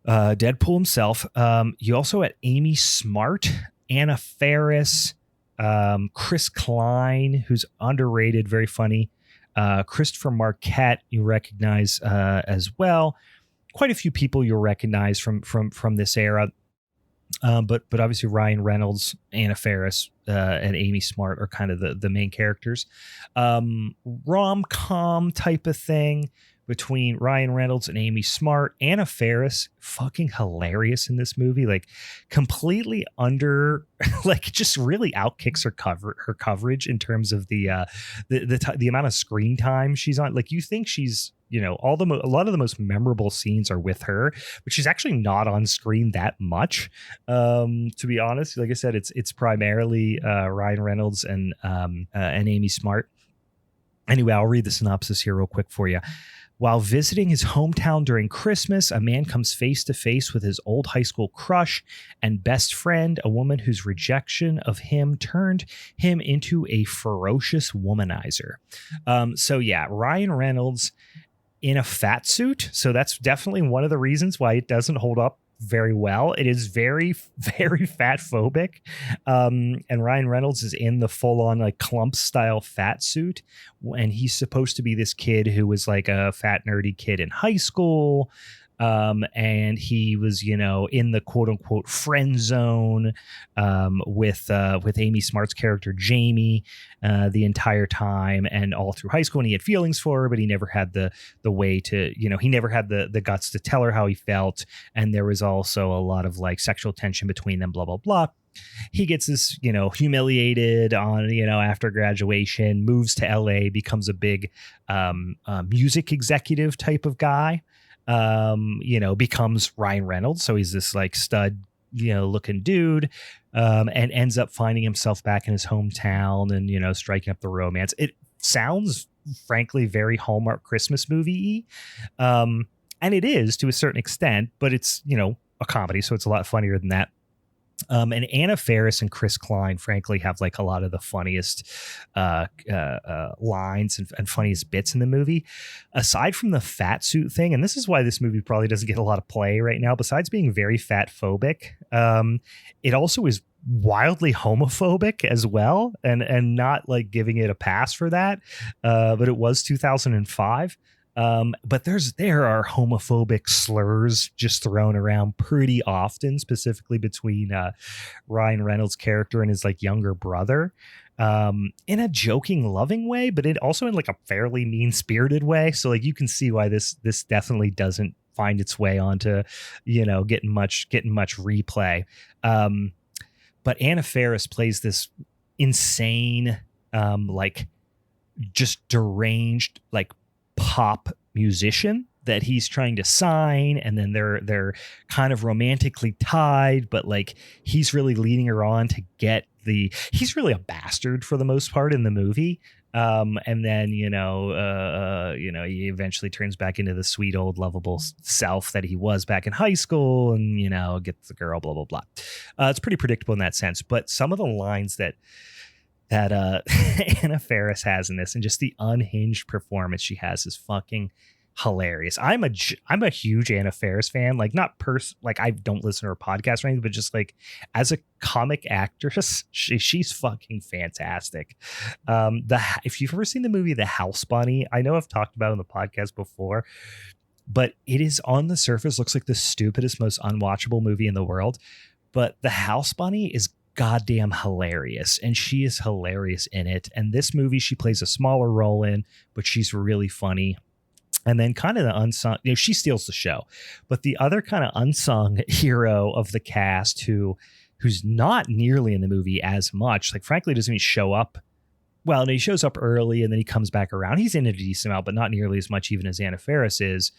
Deadpool himself. You also had Amy Smart, Anna Faris, Chris Klein, who's underrated, very funny, Christopher Marquette, you recognize as well. Quite a few people you'll recognize from this era. But obviously Ryan Reynolds, Anna Faris, and Amy Smart are kind of the main characters. Rom-com type of thing between Ryan Reynolds and Amy Smart. Anna Faris, fucking hilarious in this movie, like completely under, like just really outkicks her coverage in terms of the amount of screen time she's on. Like you think she's, a lot of the most memorable scenes are with her, but she's actually not on screen that much. To be honest, like I said, it's primarily Ryan Reynolds and Amy Smart. Anyway, I'll read the synopsis here real quick for you. While visiting his hometown during Christmas, a man comes face to face with his old high school crush and best friend, a woman whose rejection of him turned him into a ferocious womanizer. Ryan Reynolds in a fat suit. So that's definitely one of the reasons why it doesn't hold up very well. It is very, very fat phobic. And Ryan Reynolds is in the full on like clump style fat suit. And he's supposed to be this kid who was like a fat nerdy kid in high school. And he was, in the quote unquote friend zone, with Amy Smart's character, Jamie, the entire time and all through high school. And he had feelings for her, but he never had the way to, he never had the guts to tell her how he felt. And there was also a lot of like sexual tension between them, blah, blah, blah. He gets this, humiliated on, after graduation, moves to LA, becomes a big, music executive type of guy. Becomes Ryan Reynolds. So he's this like stud, looking dude, and ends up finding himself back in his hometown and, striking up the romance. It sounds frankly very Hallmark Christmas movie-y. And it is to a certain extent, but it's, a comedy. So it's a lot funnier than that. And Anna Faris and Chris Klein, frankly, have like a lot of the funniest lines and funniest bits in the movie. Aside from the fat suit thing, and this is why this movie probably doesn't get a lot of play right now, besides being very fat phobic, it also is wildly homophobic as well, and not like giving it a pass for that. But it was 2005. But there are homophobic slurs just thrown around pretty often, specifically between Ryan Reynolds' character and his like younger brother, in a joking, loving way, but it also in like a fairly mean-spirited way. So like you can see why this definitely doesn't find its way onto, getting much replay. But Anna Faris plays this insane, like just deranged, like pop musician that he's trying to sign, and then they're kind of romantically tied, but like he's really leading her on to get he's really a bastard for the most part in the movie. And then, he eventually turns back into the sweet old lovable self that he was back in high school and, gets the girl, blah, blah, blah. It's pretty predictable in that sense. But some of the lines that Anna Faris has in this and just the unhinged performance she has is fucking hilarious. I'm a huge Anna Faris fan, like not like I don't listen to her podcast or anything, but just like as a comic actress, she's fucking fantastic. If you've ever seen the movie The House Bunny, I know I've talked about it on the podcast before, but it is on the surface looks like the stupidest, most unwatchable movie in the world. But The House Bunny is goddamn hilarious, and she is hilarious in it. And this movie she plays a smaller role in, but she's really funny. And then kind of the unsung, she steals the show, but the other kind of unsung hero of the cast who's not nearly in the movie as much, like frankly doesn't even show up. Well, no, he shows up early and then he comes back around. He's in a decent amount, but not nearly as much even as Anna Faris is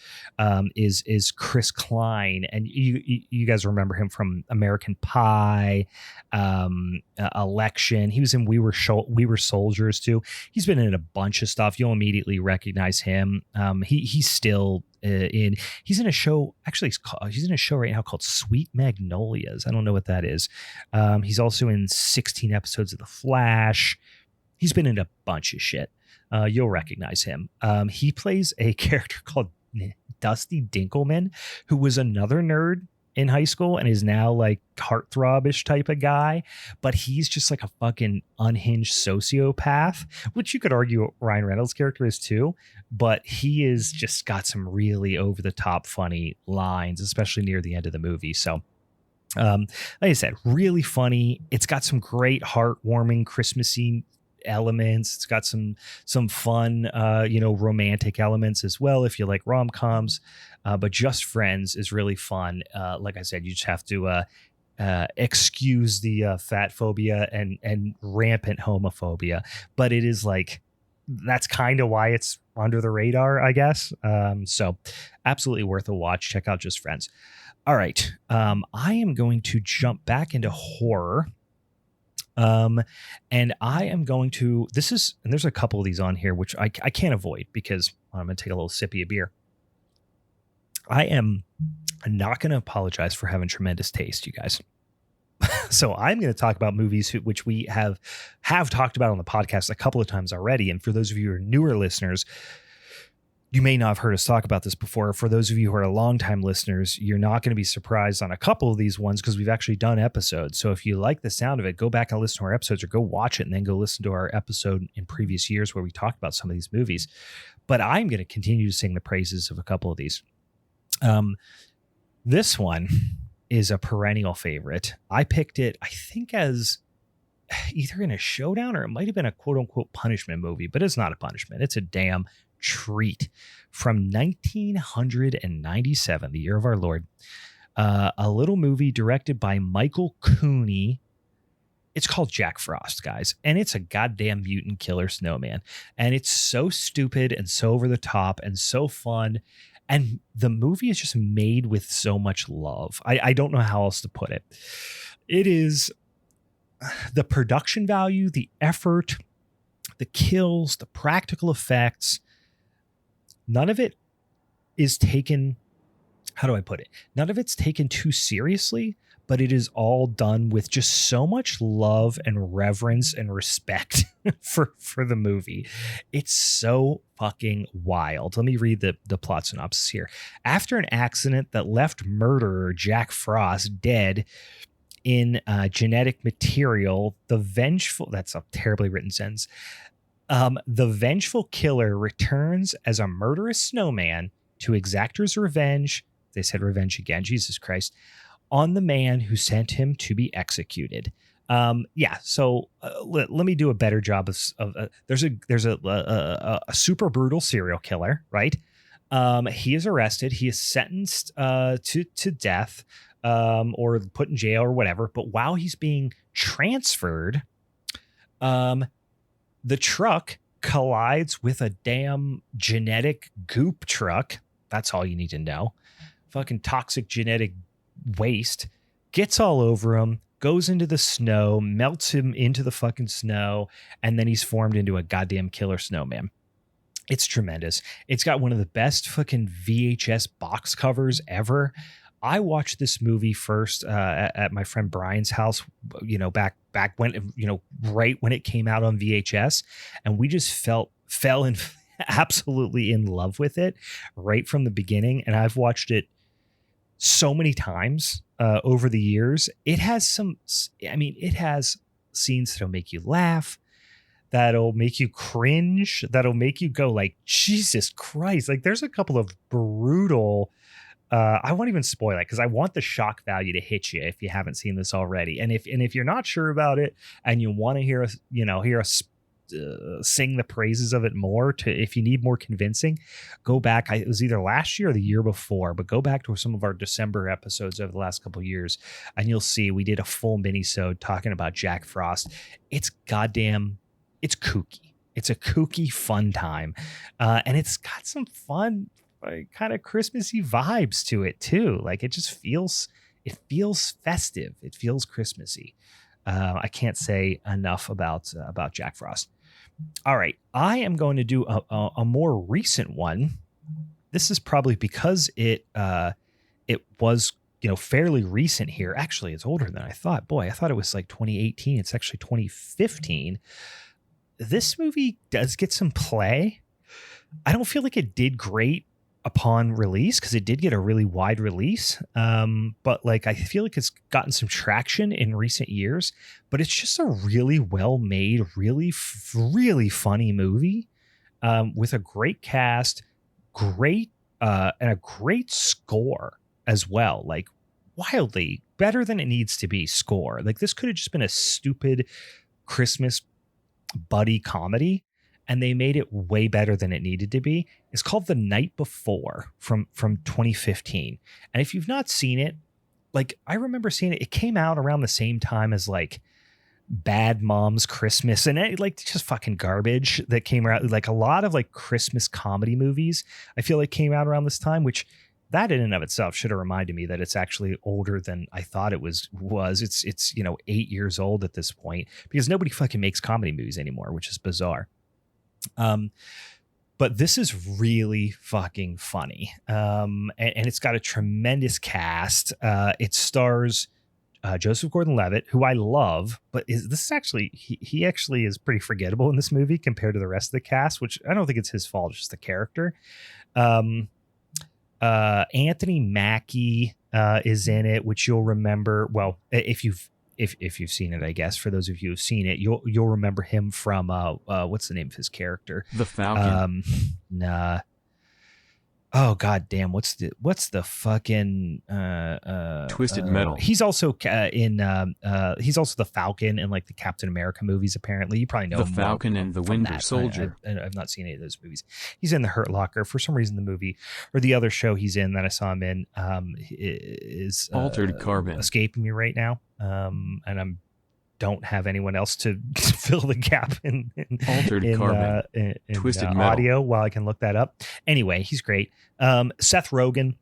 Chris Klein. And you guys remember him from American Pie, Election. He was in We Were Soldiers too. He's been in a bunch of stuff. You'll immediately recognize him. He's still he's in a show. Actually, he's in a show right now called Sweet Magnolias. I don't know what that is. He's also in 16 episodes of The Flash. He's been in a bunch of shit. You'll recognize him. He plays a character called Dusty Dinkelman, who was another nerd in high school and is now like heartthrobish type of guy. But he's just like a fucking unhinged sociopath, which you could argue Ryan Reynolds' character is too. But he is just got some really over the top funny lines, especially near the end of the movie. So like I said, really funny. It's got some great heartwarming Christmassy elements. It's got some fun romantic elements as well if you like rom-coms, but Just Friends is really fun. Like I said, you just have to excuse the fat phobia and rampant homophobia, but it is like that's kind of why it's under the radar, I guess. So absolutely worth a watch. Check out Just Friends. All right, I am going to jump back into horror. And I am going to, and there's a couple of these on here, which I can't avoid because I'm going to take a little sippy of beer. I am not going to apologize for having tremendous taste, you guys. So I'm going to talk about movies which we have talked about on the podcast a couple of times already. And for those of you who are newer listeners, you may not have heard us talk about this before. For those of you who are longtime listeners, you're not going to be surprised on a couple of these ones because we've actually done episodes. So if you like the sound of it, go back and listen to our episodes or go watch it and then go listen to our episode in previous years where we talked about some of these movies. But I'm going to continue to sing the praises of a couple of these. This one is a perennial favorite. I picked it, I think, as either in a showdown or it might have been a quote unquote punishment movie, but it's not a punishment. It's a damn treat. From 1997, the year of our Lord, a little movie directed by Michael Cooney. It's called Jack Frost, guys, and it's a goddamn mutant killer snowman, and it's so stupid and so over the top and so fun, and the movie is just made with so much love. I don't know how else to put it. It is the production value, the effort, the kills, the practical effects. None of it is taken, how do I put it? None of it's taken too seriously, but it is all done with just so much love and reverence and respect for the movie. It's so fucking wild. Let me read the plot synopsis here. After an accident that left murderer Jack Frost dead in genetic material, the vengeful, that's a terribly written sentence, The vengeful killer returns as a murderous snowman to exact his revenge. They said revenge again, Jesus Christ, on the man who sent him to be executed. So let me do a better job of there's a super brutal serial killer, right? He is arrested. He is sentenced to death or put in jail or whatever. But while he's being transferred, the truck collides with a damn genetic goop truck. That's all you need to know. Fucking toxic genetic waste gets all over him, goes into the snow, melts him into the fucking snow, and then he's formed into a goddamn killer snowman. It's tremendous. It's got one of the best fucking VHS box covers ever. I watched this movie first at my friend Brian's house, back when, right when it came out on VHS, and we just fell in absolutely in love with it right from the beginning. And I've watched it so many times over the years. It has scenes that'll make you laugh, that'll make you cringe, that'll make you go like, Jesus Christ. Like there's a couple of brutal, I won't even spoil it because I want the shock value to hit you if you haven't seen this already. And if you're not sure about it and you want to hear us sing the praises of it more, if you need more convincing, go back. It was either last year or the year before, but go back to some of our December episodes over the last couple of years and you'll see we did a full minisode talking about Jack Frost. It's kooky. It's a kooky fun time. And it's got some fun kind of Christmassy vibes to it too. Like it feels festive. It feels Christmassy. I can't say enough about Jack Frost. All right. I am going to do a more recent one. This is probably because it was, fairly recent here. Actually, it's older than I thought. Boy, I thought it was like 2018. It's actually 2015. This movie does get some play. I don't feel like it did great upon release because it did get a really wide release. But like, I feel like it's gotten some traction in recent years, but it's just a really well made, really, really funny movie with a great cast, and a great score as well. Like wildly better than it needs to be score. Like this could have just been a stupid Christmas buddy comedy, and they made it way better than it needed to be. It's called The Night Before from 2015. And if you've not seen it, like I remember seeing it, it came out around the same time as like Bad Moms Christmas and like just fucking garbage that came out. Like a lot of like Christmas comedy movies, I feel like came out around this time, which that in and of itself should have reminded me that it's actually older than I thought it was. It's 8 years old at this point because nobody fucking makes comedy movies anymore, which is bizarre. But this is really fucking funny. And it's got a tremendous cast. It stars Joseph Gordon-Levitt, who I love, but he actually is pretty forgettable in this movie compared to the rest of the cast, which I don't think it's his fault. It's just the character. Anthony Mackie is in it, which you'll remember. Well, if you've seen it, I guess for those of you who've seen it, you'll remember him from what's the name of his character? The Falcon. Nah. Oh god damn! What's the fucking Twisted Metal? He's also he's also the Falcon in like the Captain America movies. Apparently, you probably know The him Falcon and the Winter Soldier. I've not seen any of those movies. He's in The Hurt Locker for some reason. The movie or the other show he's in that I saw him in is Altered Carbon. Escaping me right now. And I'm don't have anyone else to fill the gap in Altered Carbon. In Twisted Metal. audio while I can look that up. Anyway, he's great. Seth Rogen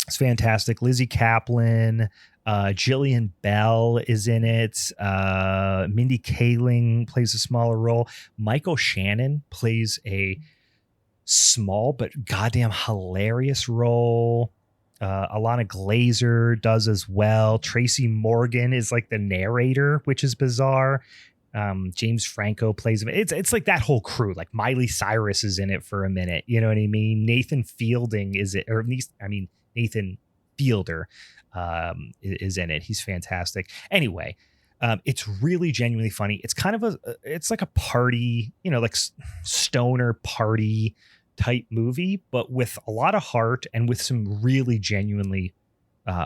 is fantastic. Lizzie Kaplan, Jillian Bell is in it. Mindy Kaling plays a smaller role. Michael Shannon plays a small but goddamn hilarious role. Alana Glazer does as well. Tracy Morgan is like the narrator, which is bizarre. James Franco plays him. It's like that whole crew. Like Miley Cyrus is in it for a minute. You know what I mean? Nathan Fielding is it, or at least Nathan Fielder is in it. He's fantastic. Anyway, It's really genuinely funny. It's kind of it's like a party, like stoner party type movie, but with a lot of heart and with some really genuinely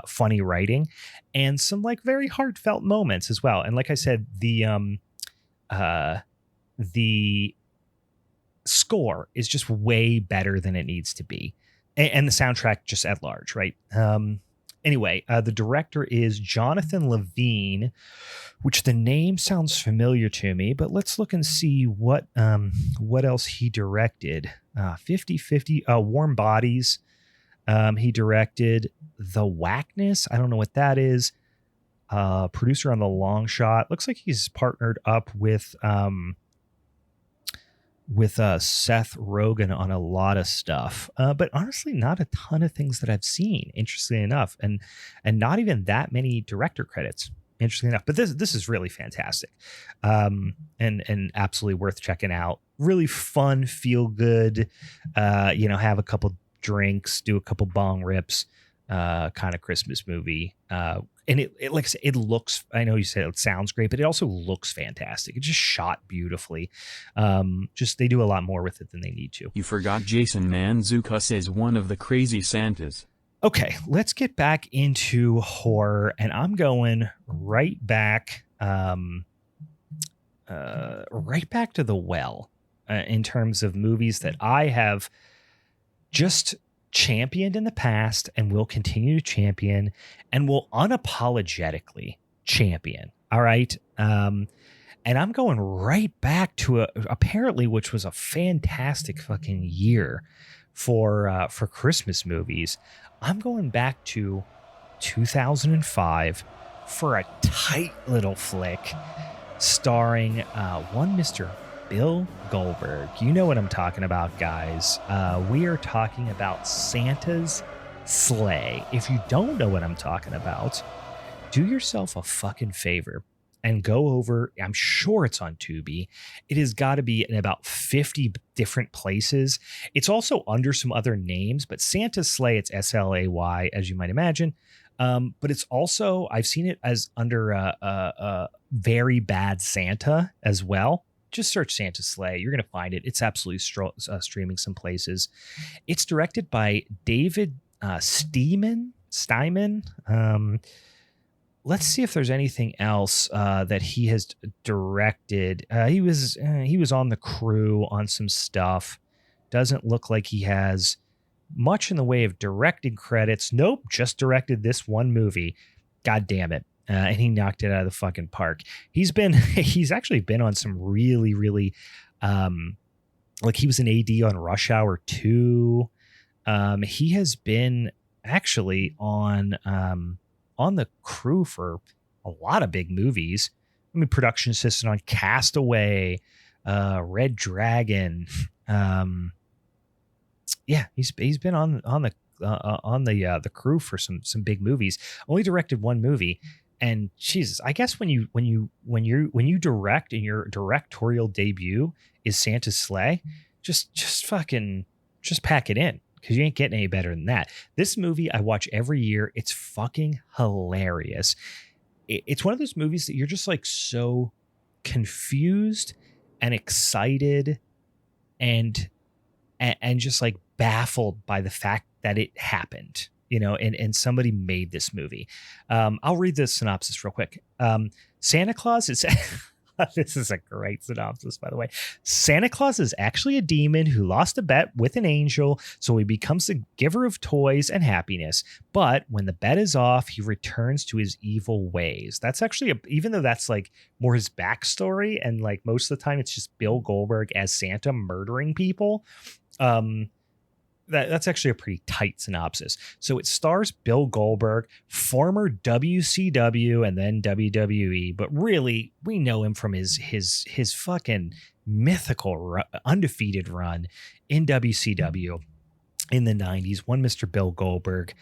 funny writing and some like very heartfelt moments as well. And like I said, the score is just way better than it needs to be, and the soundtrack just at large, right? Anyway, the director is Jonathan Levine, which the name sounds familiar to me, but let's look and see what else he directed. 50/50 Warm Bodies. He directed The Whackness. I don't know what that is. Producer on The Long Shot. Looks like he's partnered up with Seth Rogen on a lot of stuff, but honestly, not a ton of things that I've seen, interestingly enough, and not even that many director credits, interestingly enough. But this is really fantastic, and absolutely worth checking out. Really fun, feel good, have a couple drinks, do a couple bong rips, kind of Christmas movie. And it like I said, it looks, I know you said it sounds great, but it also looks fantastic. It's just shot beautifully. They do a lot more with it than they need to. You forgot Jason Mantzoukas as one of the crazy Santas. Okay, let's get back into horror, and I'm going right back to The Well in terms of movies that I have just championed in the past and will continue to champion and will unapologetically champion. All right. And I'm going right back to apparently, which was a fantastic fucking year for Christmas movies. I'm going back to 2005 for a tight little flick starring one Mr. Bill Goldberg. You know what I'm talking about, guys. We are talking about Santa's Sleigh. If you don't know what I'm talking about, do yourself a fucking favor and go over. I'm sure it's on Tubi. It has got to be in about 50 different places. It's also under some other names, but Santa's Sleigh, it's SLAY, as you might imagine. But it's also, I've seen it as under Very Bad Santa as well. Just search Santa's Sleigh. You're going to find it. It's absolutely streaming some places. It's directed by David Steinman. Let's see if there's anything else that he has directed. He was on the crew on some stuff. Doesn't look like he has much in the way of directing credits. Nope, just directed this one movie. God damn it. And he knocked it out of the fucking park. He's actually been on some really, really, like he was an AD on Rush Hour 2. He has been actually on the crew for a lot of big movies. I mean, production assistant on Castaway, Red Dragon. Yeah, he's been on the crew for some big movies. Only directed one movie. And Jesus, I guess when you direct and your directorial debut is Santa's Sleigh, just pack it in, because you ain't getting any better than that. This movie I watch every year. It's fucking hilarious. It's one of those movies that you're just like so confused and excited and just like baffled by the fact that it happened. And somebody made this movie. I'll read the synopsis real quick. Santa Claus is, this is a great synopsis, by the way. Santa Claus is actually a demon who lost a bet with an angel, so he becomes the giver of toys and happiness. But when the bet is off, he returns to his evil ways. That's actually, even though that's like more his backstory, and like most of the time it's just Bill Goldberg as Santa murdering people. That's actually a pretty tight synopsis. So it stars Bill Goldberg, former WCW and then WWE, but really we know him from his fucking mythical undefeated run in WCW in the 90s. One Mr. Bill Goldberg.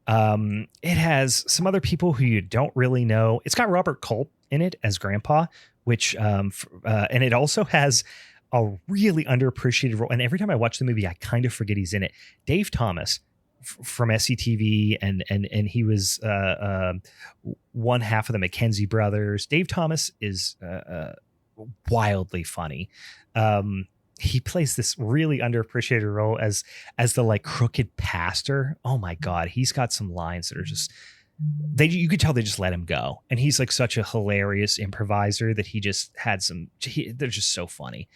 It has some other people who you don't really know. It's got Robert Culp in it as Grandpa, which and it also has a really underappreciated role. And every time I watch the movie, I kind of forget he's in it. Dave Thomas, from SCTV, and he was one half of the Mackenzie brothers. Dave Thomas is wildly funny. He plays this really underappreciated role as the like crooked pastor. Oh my God. He's got some lines that are just, you could tell they just let him go. And he's like such a hilarious improviser that he just had they're just so funny.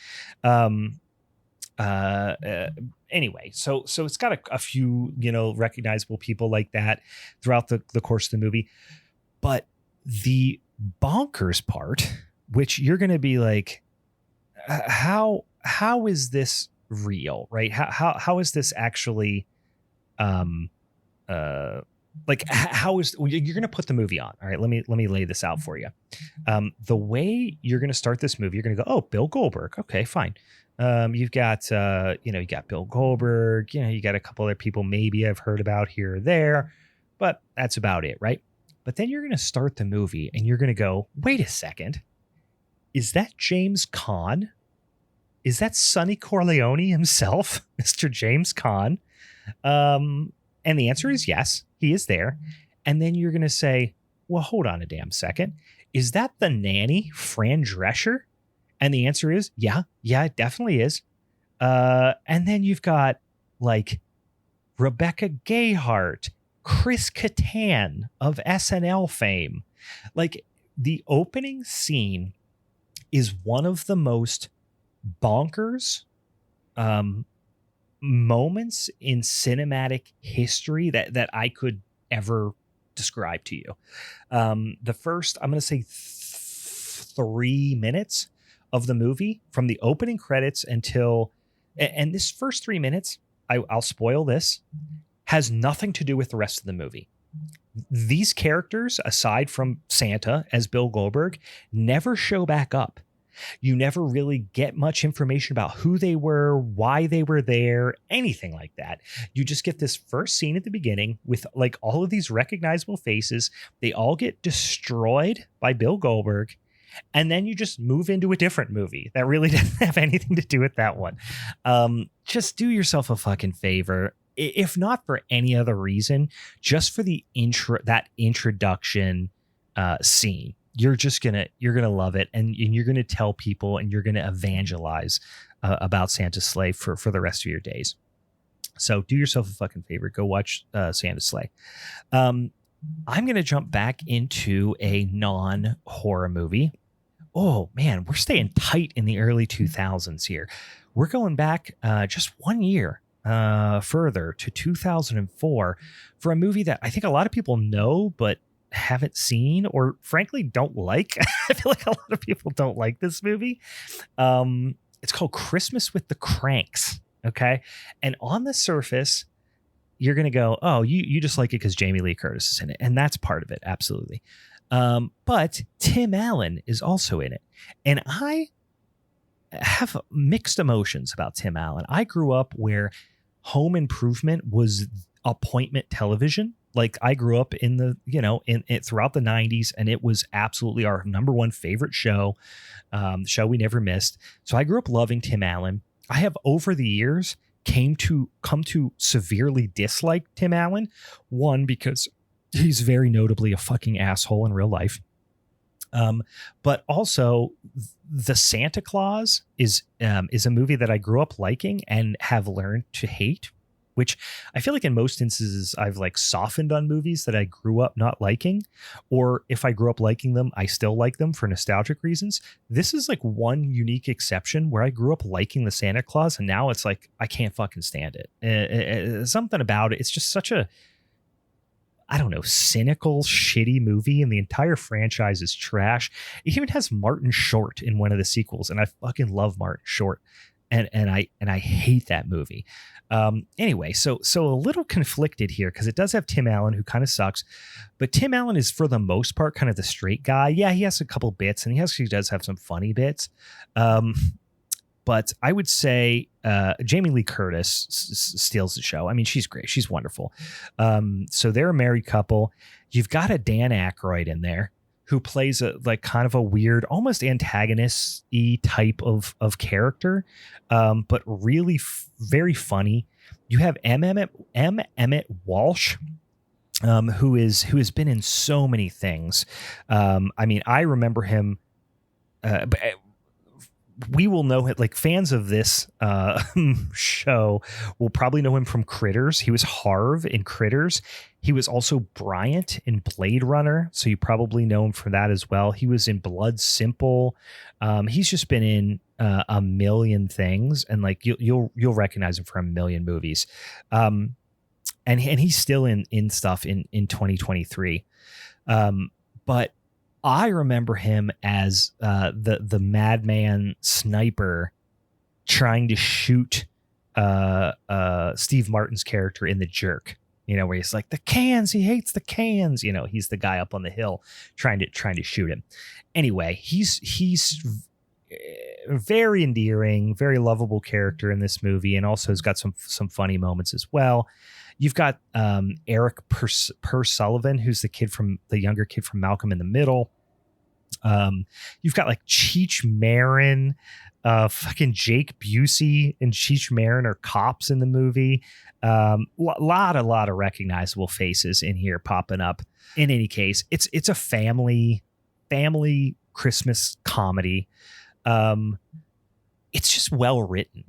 Anyway, so it's got a few, recognizable people like that throughout the course of the movie. But the bonkers part, which you're going to be like, how is this real, right? How is this actually, like how is, you're going to put the movie on. All right. Let me lay this out for you. The way you're going to start this movie, you're going to go, oh, Bill Goldberg. Okay, fine. You've got, you got Bill Goldberg, you got a couple other people maybe I've heard about here or there, but that's about it. Right. But then you're going to start the movie and you're going to go, wait a second. Is that James Caan? Is that Sonny Corleone himself, Mr. James Caan? And the answer is yes, he is there. And then you're going to say, well, hold on a damn second. Is that the nanny, Fran Drescher? And the answer is, yeah, it definitely is. And then you've got like Rebecca Gayheart, Chris Kattan of SNL fame. Like the opening scene is one of the most bonkers moments in cinematic history that I could ever describe to you. The first, I'm going to say 3 minutes of the movie, from the opening credits until, and this first 3 minutes, I'll spoil this, has nothing to do with the rest of the movie. These characters, aside from Santa as Bill Goldberg, never show back up. You never really get much information about who they were, why they were there, anything like that. You just get this first scene at the beginning with like all of these recognizable faces. They all get destroyed by Bill Goldberg. And then you just move into a different movie that really doesn't have anything to do with that one. Just do yourself a fucking favor. If not for any other reason, just for the that introduction scene. You're gonna love it, and you're gonna tell people, and you're gonna evangelize about Santa's Sleigh for the rest of your days. So do yourself a fucking favor, go watch Santa's Sleigh. I'm gonna jump back into a non-horror movie. Oh man, we're staying tight in the early 2000s here. We're going back just 1 year further to 2004 for a movie that I think a lot of people know, but haven't seen, or frankly don't like. I feel like a lot of people don't like this movie. It's called Christmas with the Cranks. Okay. And on the surface, you're going to go, oh, you just like it because Jamie Lee Curtis is in it. And that's part of it. Absolutely. But Tim Allen is also in it. And I have mixed emotions about Tim Allen. I grew up where Home Improvement was appointment television. Like I grew up in the, in it throughout the 90s, and it was absolutely our number one favorite show, show we never missed. So I grew up loving Tim Allen. I have over the years come to severely dislike Tim Allen. One, because he's very notably a fucking asshole in real life. But also the Santa Claus is a movie that I grew up liking and have learned to hate, which I feel like in most instances I've like softened on movies that I grew up not liking, or if I grew up liking them, I still like them for nostalgic reasons. This is like one unique exception where I grew up liking the Santa Claus, and now it's like, I can't fucking stand it. Something about it. It's just such a, I don't know, cynical, shitty movie, and the entire franchise is trash. It even has Martin Short in one of the sequels, and I fucking love Martin Short. And I hate that movie. Anyway, so a little conflicted here because it does have Tim Allen, who kind of sucks, but Tim Allen is for the most part kind of the straight guy. Yeah, he has a couple bits, and he actually does have some funny bits. But I would say Jamie Lee Curtis steals the show. I mean, she's great. She's wonderful. So they're a married couple. You've got a Dan Aykroyd in there who plays a like kind of a weird, almost antagonist-y type of character, but really very funny. You have M. Emmett Walsh, who has been in so many things. I mean, I remember him. But we will know it, like fans of this show will probably know him from Critters. He was Harv in Critters. He was also Bryant in Blade Runner, so you probably know him for that as well. He was in Blood Simple. He's just been in a million things, and like you'll recognize him from a million movies. And he's still in stuff in 2023. But I remember him as the madman sniper trying to shoot Steve Martin's character in The Jerk. You know, where he's like, the cans, he hates the cans. You know, he's the guy up on the hill trying to shoot him. Anyway, he's very endearing, very lovable character in this movie, and also has got some funny moments as well. You've got Eric Sullivan, who's the younger kid from Malcolm in the Middle. You've got like Cheech Marin, fucking Jake Busey and Cheech Marin are cops in the movie. Lot of recognizable faces in here popping up. In any case, it's a family Christmas comedy. It's just well written.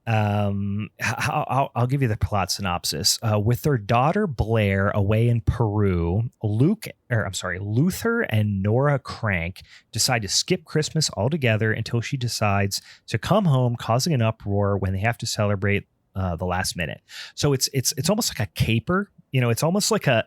I'll give you the plot synopsis. With their daughter Blair away in Peru, Luther and Nora Crank decide to skip Christmas altogether until she decides to come home, causing an uproar when they have to celebrate the last minute. So it's almost like a caper. You know, it's almost like a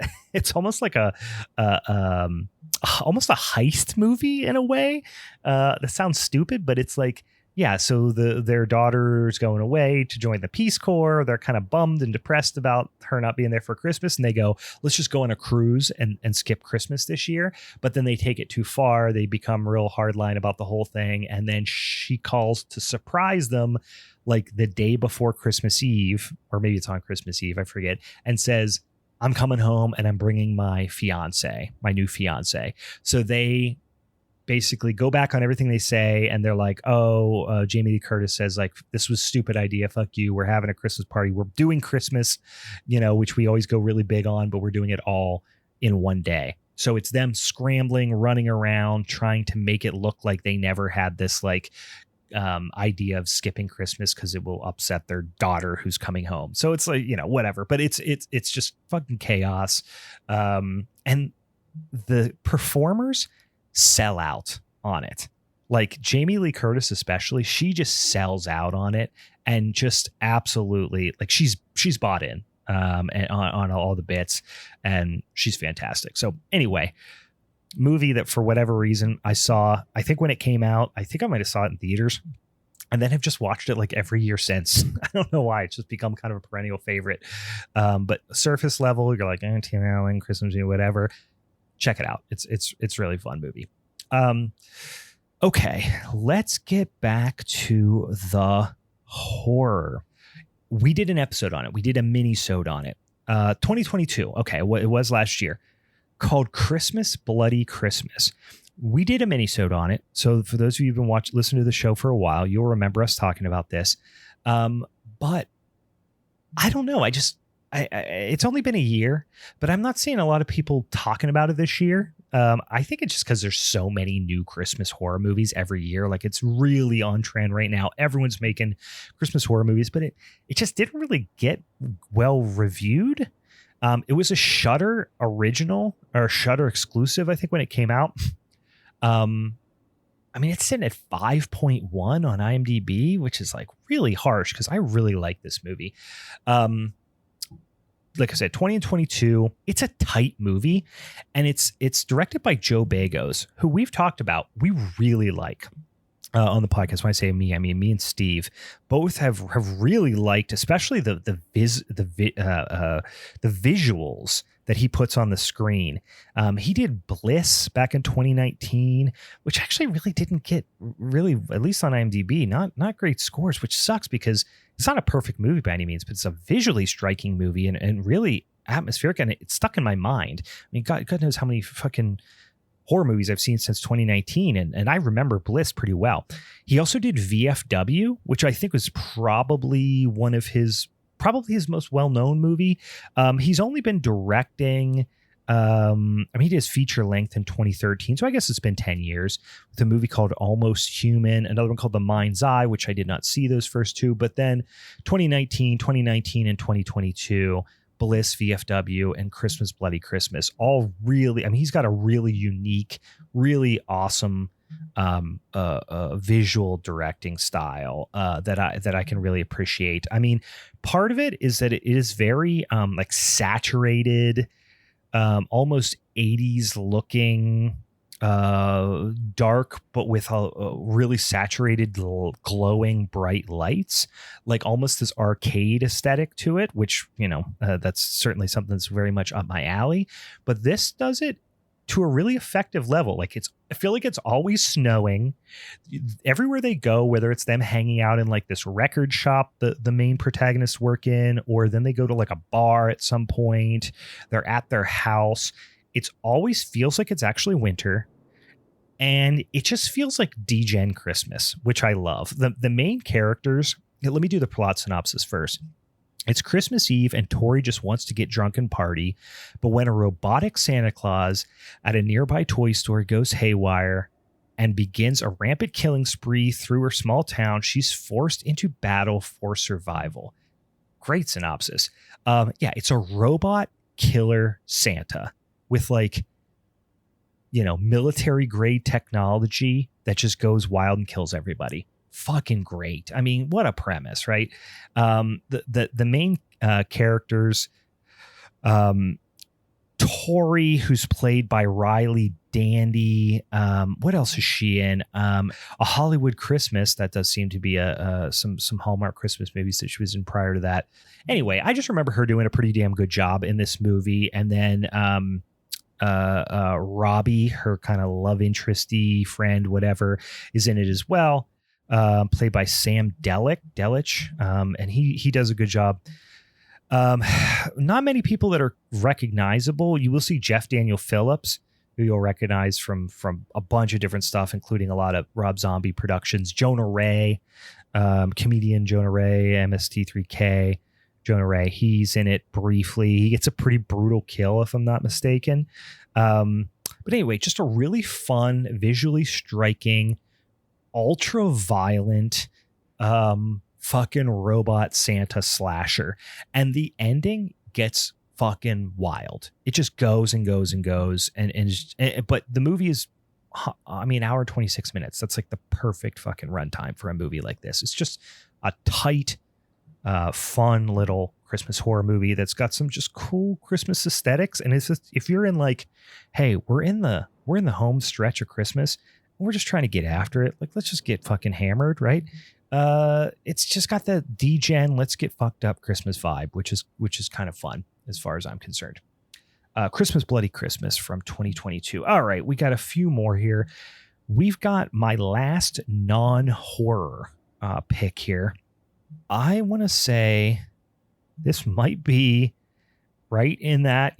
almost a heist movie in a way. That sounds stupid, but it's like, yeah, so their daughter's going away to join the Peace Corps. They're kind of bummed and depressed about her not being there for Christmas. And they go, let's just go on a cruise and skip Christmas this year. But then they take it too far. They become real hardline about the whole thing. And then she calls to surprise them like the day before Christmas Eve, or maybe it's on Christmas Eve, I forget, and says, I'm coming home and I'm bringing my new fiance. So they basically go back on everything they say, and they're like, Jamie Lee Curtis says, like, this was a stupid idea, fuck you, we're having a Christmas party, we're doing Christmas, you know, which we always go really big on, but we're doing it all in one day. So it's them scrambling, running around, trying to make it look like they never had this like idea of skipping Christmas because it will upset their daughter who's coming home. So it's like, you know, whatever, but it's just fucking chaos. And the performers sell out on it. Like Jamie Lee Curtis especially, she just sells out on it and just absolutely, like, she's bought in and on all the bits, and she's fantastic. So anyway, movie that for whatever reason I saw, I think when it came out, I think I might have saw it in theaters and then have just watched it like every year since. I don't know why. It's just become kind of a perennial favorite. But surface level, you're like, Tim Allen, Christmas, whatever. Check it out. It's really fun movie. Okay, let's get back to the horror. We did an episode on it. We did a Minisode on it. 2022. Okay, it was last year, called Christmas Bloody Christmas. We did a Minisode on it. So for those of you who've been listening to the show for a while, you'll remember us talking about this. But I don't know. It's only been a year, but I'm not seeing a lot of people talking about it this year. I think it's just because there's so many new Christmas horror movies every year. Like, it's really on trend right now. Everyone's making Christmas horror movies, but it just didn't really get well reviewed. It was a Shudder original or Shudder exclusive, I think, when it came out. I mean, it's sitting at 5.1 on IMDb, which is like really harsh because I really like this movie. Like I said, 2022, it's a tight movie, and it's directed by Joe Bagos, who we've talked about. We really like on the podcast. When I say me, I mean me and Steve both have really liked, especially the visuals that he puts on the screen. He did Bliss back in 2019, which actually really didn't get really, at least on IMDb, not great scores, which sucks because it's not a perfect movie by any means, but it's a visually striking movie and really atmospheric, and it's stuck in my mind. I mean, God knows how many fucking horror movies I've seen since 2019, and I remember Bliss pretty well. He also did VFW, which I think was probably one of his probably his most well-known movie. He's only been directing. He did his feature length in 2013, so I guess it's been 10 years, with a movie called Almost Human, another one called The Mind's Eye, which I did not see those first two, but then 2019, and 2022, Bliss, VFW, and Christmas Bloody Christmas, all really, he's got a really unique, really awesome visual directing style that I can really appreciate. Part of it is that it is very like saturated, almost 80s looking, dark, but with a really saturated, glowing, bright lights, like almost this arcade aesthetic to it, which, that's certainly something that's very much up my alley. But this does it to a really effective level. I feel like it's always snowing everywhere they go, whether it's them hanging out in like this record shop the main protagonists work in, or then they go to like a bar at some point, they're at their house. It's always feels like it's actually winter, and it just feels like degen Christmas, which I love. The main characters, let me do the plot synopsis first. It's Christmas Eve and Tori just wants to get drunk and party, but when a robotic Santa Claus at a nearby toy store goes haywire and begins a rampant killing spree through her small town, she's forced into battle for survival. Great synopsis. It's a robot killer Santa with military grade technology that just goes wild and kills everybody. Fucking great. What a premise, right? The main characters, Tori, who's played by Riley Dandy. What else is she in? A Hollywood Christmas. That does seem to be some Hallmark Christmas movies that she was in prior to that. Anyway, I just remember her doing a pretty damn good job in this movie. And then Robbie, her kind of love interesty friend, whatever, is in it as well. Played by Sam Delich, and he does a good job. Not many people that are recognizable. You will see Jeff Daniel Phillips, who you'll recognize from a bunch of different stuff, including a lot of Rob Zombie productions. Jonah Ray, comedian Jonah Ray, MST3K, Jonah Ray. He's in it briefly. He gets a pretty brutal kill, if I'm not mistaken. But anyway, just a really fun, visually striking, ultra violent fucking robot Santa slasher, and the ending gets fucking wild. It just goes and goes and goes, but the movie is hour and 26 minutes. That's like the perfect fucking runtime for a movie like this. It's just a tight, fun little Christmas horror movie that's got some just cool Christmas aesthetics. And it's just, if you're in like, hey, we're in the home stretch of Christmas, we're just trying to get after it. Like, let's just get fucking hammered, right? It's just got the degen, let's get fucked up Christmas vibe, which is kind of fun as far as I'm concerned. Christmas Bloody Christmas from 2022. All right, we got a few more here. We've got my last non-horror pick here. I want to say this might be right in that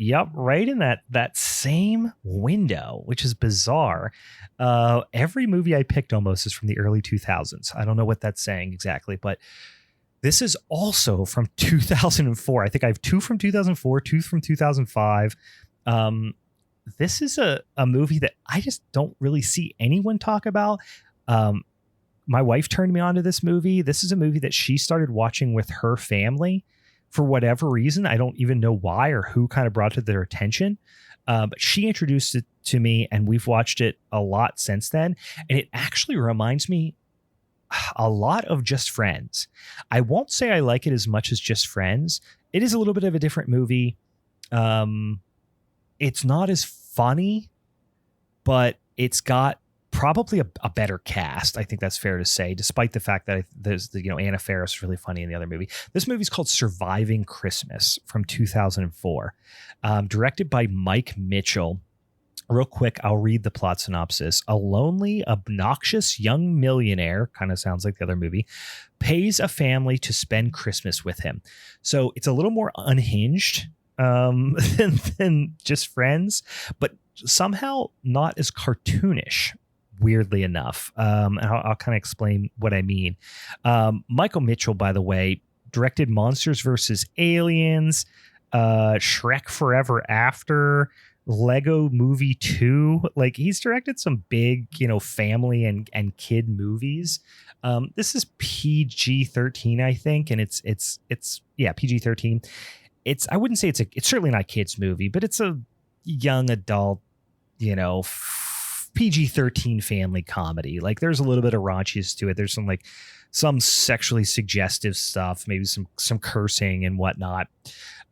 same window, which is bizarre. Every movie I picked almost is from the early 2000s. I don't know what that's saying exactly, but this is also from 2004. I think I have two from 2004, two from 2005. This is a movie that I just don't really see anyone talk about. My wife turned me on to this movie. This is a movie that she started watching with her family for whatever reason. I don't even know why or who kind of brought it to their attention. But she introduced it to me, and we've watched it a lot since then. And it actually reminds me a lot of Just Friends. I won't say I like it as much as Just Friends. It is a little bit of a different movie. It's not as funny, but it's got probably a better cast. I think that's fair to say, despite the fact that there's Anna Faris is really funny in the other movie. This movie is called Surviving Christmas from 2004, directed by Mike Mitchell. Real quick, I'll read the plot synopsis. A lonely, obnoxious young millionaire, kind of sounds like the other movie, pays a family to spend Christmas with him. So it's a little more unhinged than Just Friends, but somehow not as cartoonish, weirdly enough. I'll kind of explain what I mean. Michael Mitchell, by the way, directed Monsters vs. Aliens, Shrek Forever After, Lego Movie 2. Like, he's directed some big, family and kid movies. This is PG-13, I think, and it's PG-13. I wouldn't say it's certainly not a kids movie, but it's a young adult, PG-13 family comedy. Like, there's a little bit of raunchiness to it. There's some sexually suggestive stuff, maybe some cursing and whatnot.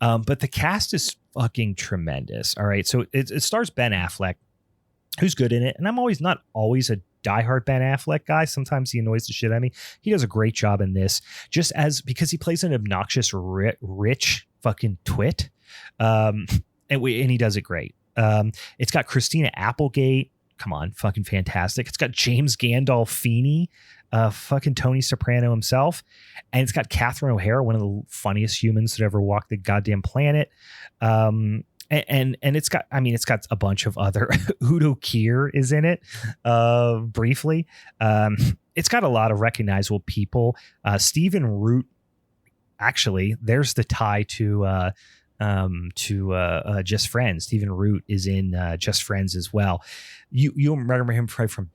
But the cast is fucking tremendous. All right. So it stars Ben Affleck, who's good in it. And I'm not always a diehard Ben Affleck guy. Sometimes he annoys the shit out of me. He does a great job in this, because he plays an obnoxious, rich fucking twit. And he does it great. It's got Christina Applegate. Come on, fucking fantastic. It's got James Gandolfini, fucking Tony Soprano himself. And it's got Catherine O'Hara, one of the funniest humans that ever walked the goddamn planet. And it's got a bunch of other, Udo Kier is in it, briefly. It's got a lot of recognizable people. Stephen Root, actually, there's the tie to Just Friends. Stephen Root is in Just Friends as well. You'll remember him probably from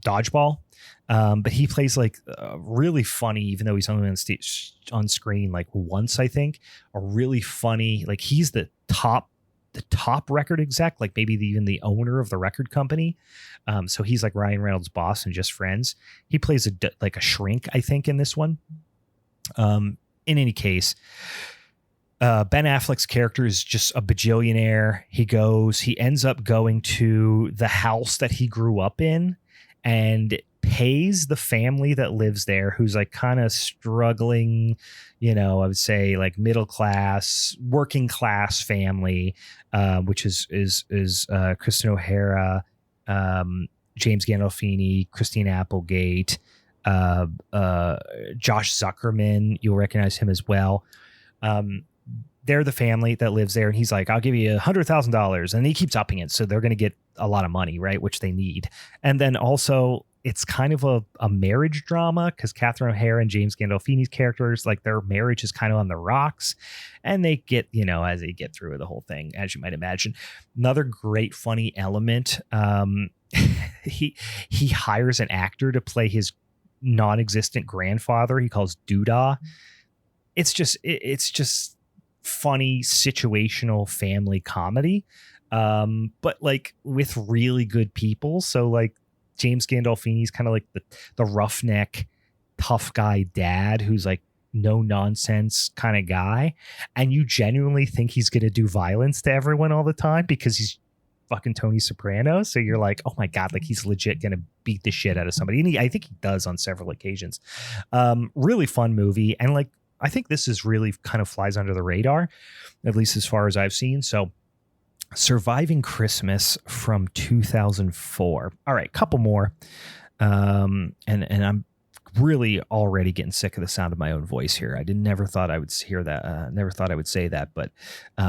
Dodgeball. But he plays really funny, even though he's only on screen like once, I think. A really funny, he's the top record exec, maybe even the owner of the record company. So he's like Ryan Reynolds' boss in Just Friends. He plays a shrink, I think, in this one. In any case, Ben Affleck's character is just a bajillionaire. He ends up going to the house that he grew up in and pays the family that lives there, who's kind of struggling, I would say middle class, working class family, which is Kristen O'Hara, James Gandolfini, Christina Applegate, Josh Zuckerman. You'll recognize him as well. They're the family that lives there, and he's like, I'll give you $100,000. And he keeps upping it. So they're going to get a lot of money, right? Which they need. And then also it's kind of a marriage drama, because Catherine O'Hara and James Gandolfini's characters, their marriage is kind of on the rocks, and they get, as they get through the whole thing, as you might imagine. Another great funny element. He hires an actor to play his non-existent grandfather. He calls Doodah. It's just funny situational family comedy, but with really good people. So James Gandolfini's kind of the roughneck tough guy dad who's no nonsense kind of guy, and you genuinely think he's going to do violence to everyone all the time because he's fucking Tony Soprano. So you're like, oh my God, he's legit going to beat the shit out of somebody. And I think he does on several occasions. Really fun movie. And I think this is really kind of flies under the radar, at least as far as I've seen. So Surviving Christmas from 2004. All right, couple more. And I'm really already getting sick of the sound of my own voice here. Never thought I would hear that. Never thought I would say that, but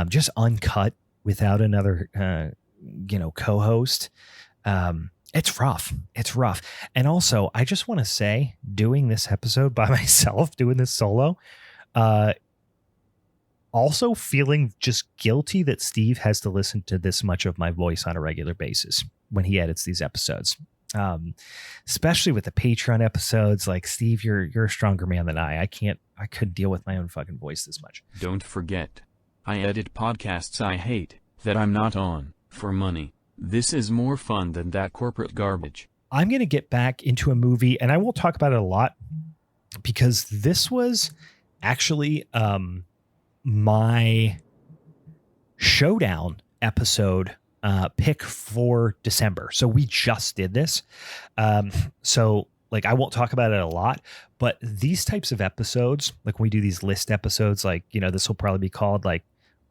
just uncut without another, co-host. It's rough. And also, I just want to say, doing this episode by myself, doing this solo, also feeling just guilty that Steve has to listen to this much of my voice on a regular basis when he edits these episodes. Especially with the Patreon episodes. Steve, you're a stronger man than I couldn't deal with my own fucking voice this much. Don't forget, I edit podcasts I hate, that I'm not on, for money. This is more fun than that corporate garbage. I'm going to get back into a movie, and I won't talk about it a lot, because this was actually my Showdown episode pick for December. So we just did this. So I won't talk about it a lot, but these types of episodes, when we do these list episodes, this will probably be called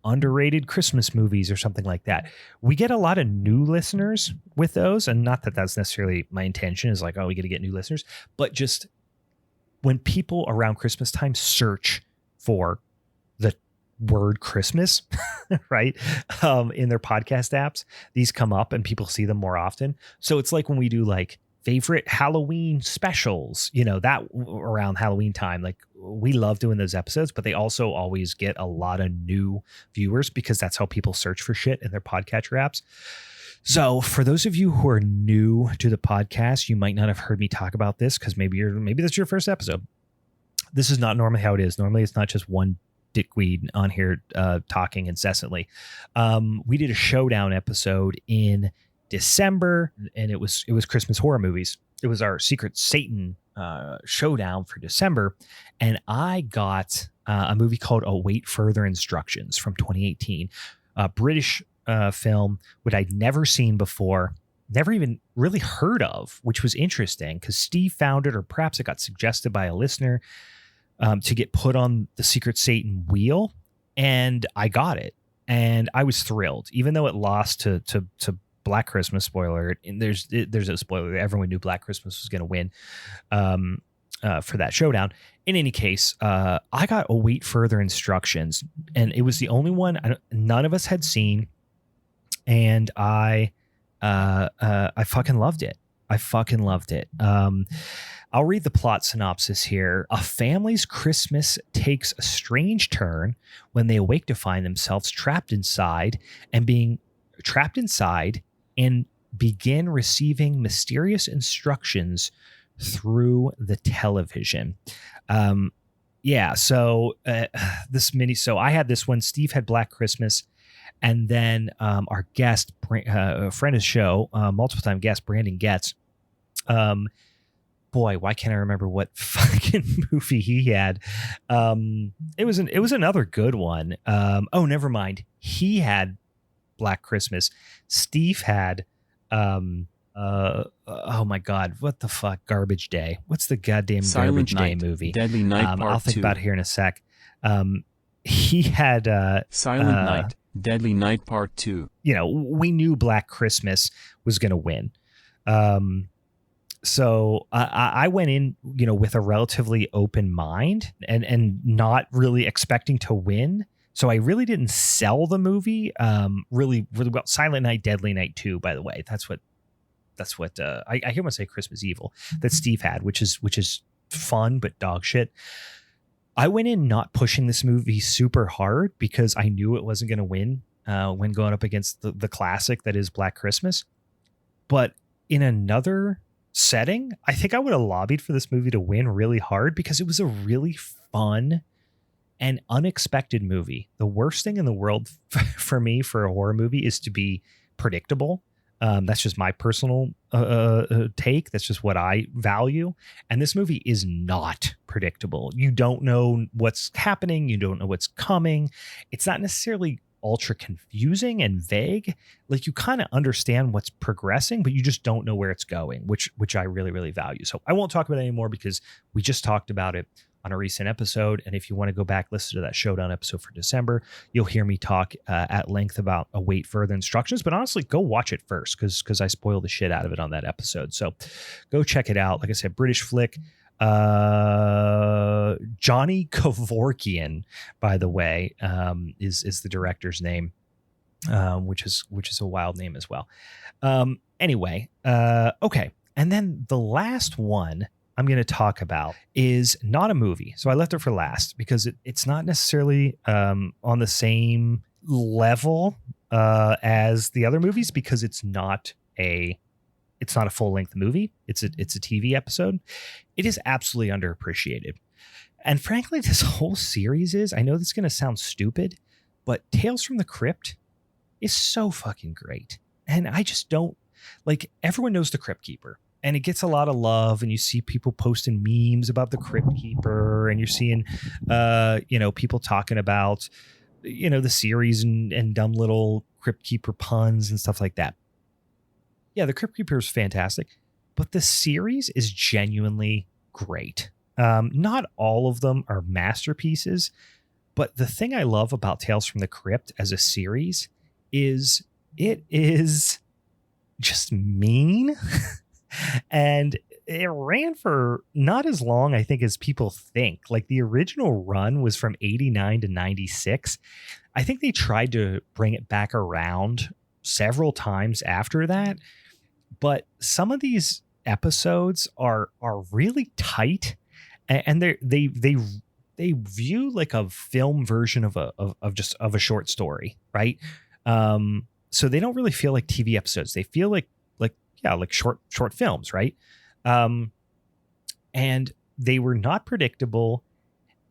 underrated Christmas movies or something like that. We get a lot of new listeners with those, and not that that's necessarily my intention is we got to get new listeners, but just when people around Christmas time search for the word Christmas, right, in their podcast apps, these come up and people see them more often. So it's when we do favorite Halloween specials, that around Halloween time. Like, we love doing those episodes, but they also always get a lot of new viewers because that's how people search for shit in their podcatcher apps. So for those of you who are new to the podcast, you might not have heard me talk about this because maybe that's your first episode. This is not normally how it is. Normally it's not just one dickweed on here talking incessantly. We did a showdown episode in December, and it was Christmas horror movies. It was our Secret Satan showdown for December, and I got a movie called Await Further Instructions from 2018, a British film which I'd never seen before, never even really heard of, which was interesting because Steve found it, or perhaps it got suggested by a listener to get put on the Secret Satan wheel, and I got it, and I was thrilled, even though it lost to Black Christmas. Spoiler, and there's a spoiler. Everyone knew Black Christmas was going to win for that showdown. In any case, I got Await Further Instructions, and it was the only one none of us had seen, and I fucking loved it. I'll read the plot synopsis here. A family's Christmas takes a strange turn when they awake to find themselves trapped inside and begin receiving mysterious instructions through the television. So I had this one. Steve had Black Christmas. And then our guest, a friend of the show, multiple time guest, Brandon Getz. Boy, why can't I remember what fucking movie he had? It was another good one. Never mind. He had Black Christmas. Steve had oh my God, what the fuck? Garbage Day. What's the goddamn Silent Garbage Night, Day movie? Deadly Night Part 2. I'll think about it here in a sec. He had Silent Night, Deadly Night Part 2. We knew Black Christmas was going to win. So I went in, with a relatively open mind and not really expecting to win. So I really didn't sell the movie really well. Silent Night, Deadly Night 2, by the way. That's what I hear when I say Christmas Evil that Steve had, which is fun but dog shit. I went in not pushing this movie super hard because I knew it wasn't going to win when going up against the classic that is Black Christmas. But in another setting, I think I would have lobbied for this movie to win really hard because it was a really fun and unexpected movie. The worst thing in the world for me for a horror movie is to be predictable. That's just my personal take. That's just what I value. And this movie is not predictable. You don't know what's happening. You don't know what's coming. It's not necessarily ultra confusing and vague. Like, you kind of understand what's progressing, but you just don't know where it's going, which I really, really value. So I won't talk about it anymore because we just talked about it on a recent episode. And if you want to go back, listen to that showdown episode for December, you'll hear me talk at length about Await Further Instructions. But honestly, go watch it first because I spoiled the shit out of it on that episode. So go check it out. Like I said, British flick. Johnny Kevorkian, by the way, is the director's name, which is a wild name as well. Anyway, okay. And then the last one I'm going to talk about is not a movie. So I left it for last because it's not necessarily on the same level as the other movies because it's not a full length movie. It's a TV episode. It is absolutely underappreciated. And frankly, this whole series is, I know this is going to sound stupid, but Tales from the Crypt is so fucking great. And I just don't, like, everyone knows the Crypt Keeper. And it gets a lot of love, and you see people posting memes about the Crypt Keeper, and you're seeing, people talking about, the series and dumb little Crypt Keeper puns and stuff like that. Yeah, the Crypt Keeper is fantastic, but the series is genuinely great. Not all of them are masterpieces, but the thing I love about Tales from the Crypt as a series is it is just mean. And it ran for not as long, I think, as people think. Like, the original run was from 89 to 96. I think they tried to bring it back around several times after that. But some of these episodes are really tight, and they view like a film version of a short story, right? So they don't really feel like TV episodes. They feel like short films, right? And they were not predictable,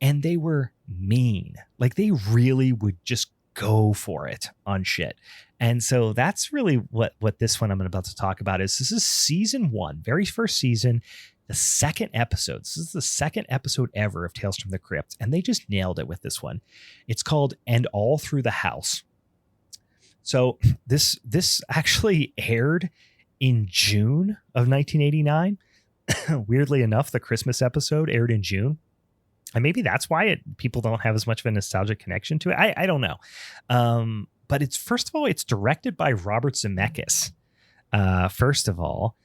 and they were mean. Like they really would just go for it on shit. And so that's really what this one I'm about to talk about is. This is season 1, very first season, the second episode. This is the second episode ever of Tales from the Crypt, and they just nailed it with this one. It's called And All Through the House. So this actually aired in June of 1989. Weirdly enough, the Christmas episode aired in June. And maybe that's why people don't have as much of a nostalgic connection to it. I don't know. But it's, first of all, it's directed by Robert Zemeckis. First of all,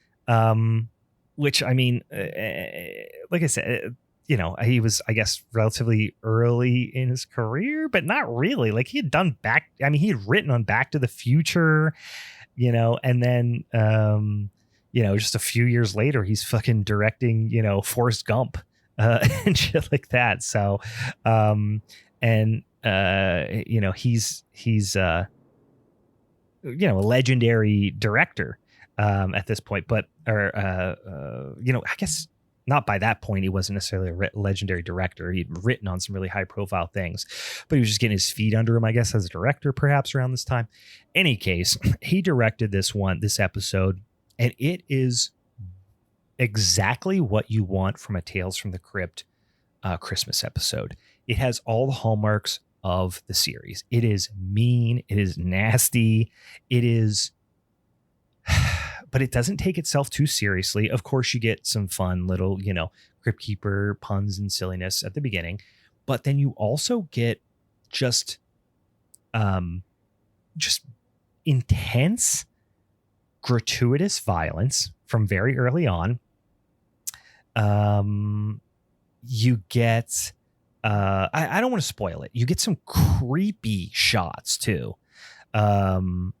which, I mean, like I said, he was, I guess, relatively early in his career, but not really. Like he had he had written on Back to the Future, and then, just a few years later, he's fucking directing, Forrest Gump. And shit like that. So, he's a legendary director, at this point, but, I guess not by that point, he wasn't necessarily a legendary director. He'd written on some really high profile things, but he was just getting his feet under him, I guess, as a director, perhaps around this time. Any case, he directed this episode, and it is exactly what you want from a Tales from the Crypt Christmas episode. It has all the hallmarks of the series. It is mean. It is nasty. It is, but it doesn't take itself too seriously. Of course, you get some fun little, Crypt Keeper puns and silliness at the beginning, but then you also get just intense, gratuitous violence from very early on. You get, I don't want to spoil it. You get some creepy shots too. Fun,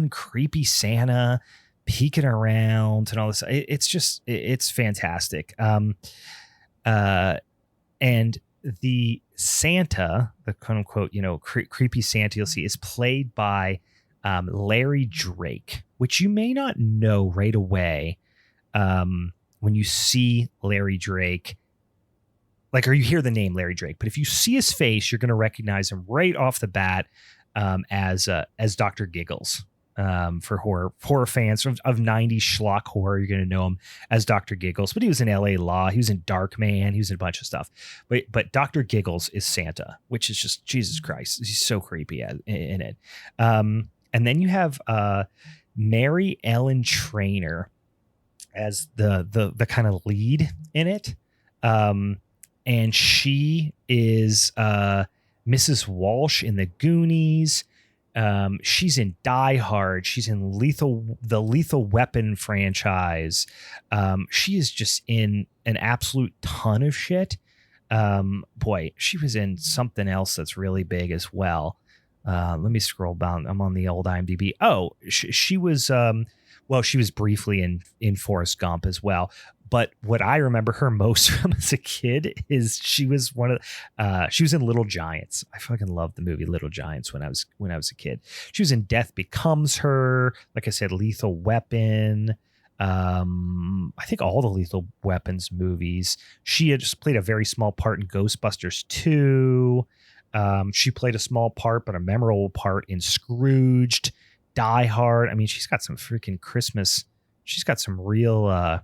creepy Santa peeking around and all this. It's fantastic. And the Santa, the quote unquote, creepy Santa you'll see is played by Larry Drake, which you may not know right away. When you see Larry Drake, or you hear the name Larry Drake, but if you see his face, you're going to recognize him right off the bat as Dr. Giggles. For horror fans of 90s schlock horror, you're going to know him as Dr. Giggles. But he was in L.A. Law, he was in Darkman, he was in a bunch of stuff. But Dr. Giggles is Santa, which is just Jesus Christ. He's so creepy in it. And then you have Mary Ellen Trainor as the kind of lead in it. And she is Mrs. Walsh in The Goonies. She's in Die Hard. She's in the Lethal Weapon franchise. She is just in an absolute ton of shit. Boy, she was in something else that's really big as well. Let me scroll down. I'm on the old IMDb. Oh, she was, she was briefly in Forrest Gump as well. But what I remember her most from as a kid is she was she was in Little Giants. I fucking loved the movie Little Giants when I was a kid. She was in Death Becomes Her. Like I said, Lethal Weapon. I think all the Lethal Weapons movies. She had just played a very small part in Ghostbusters 2. She played a small part, but a memorable part in Scrooged, Die Hard. I mean, she's got some freaking Christmas. She's got some real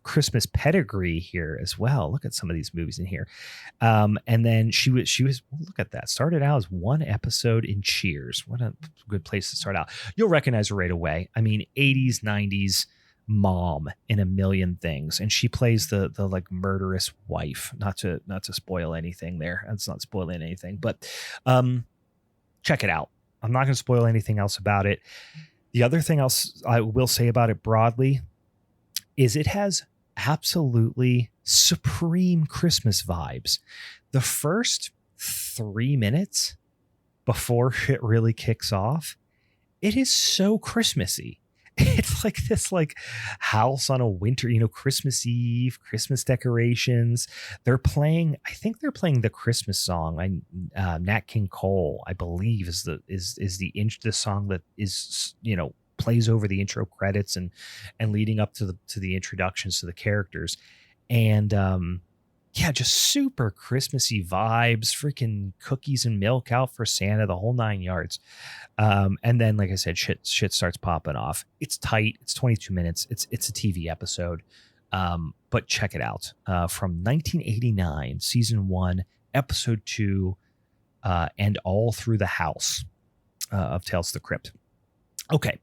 Christmas pedigree here as well. Look at some of these movies in here. And then she was look at that. Started out as one episode in Cheers. What a good place to start out. You'll recognize her right away. I mean, 80s, 90s mom in a million things. And she plays the like murderous wife. Not to spoil anything there. That's not spoiling anything, but check it out. I'm not going to spoil anything else about it. The other thing I will say about it broadly is it has absolutely supreme Christmas vibes. The first 3 minutes before shit really kicks off, it is so Christmassy. it's like this like house on a winter, Christmas Eve, Christmas decorations. I think they're playing the Christmas song. Nat King Cole, I believe, is the song that is, plays over the intro credits and leading up to the introductions to the characters. And yeah, just super Christmassy vibes, freaking cookies and milk out for Santa, the whole 9 yards. And then, like I said, shit starts popping off. It's tight. It's 22 minutes. It's a TV episode. But check it out. From 1989, season 1, episode 2, and all through the house of Tales of the Crypt. Okay.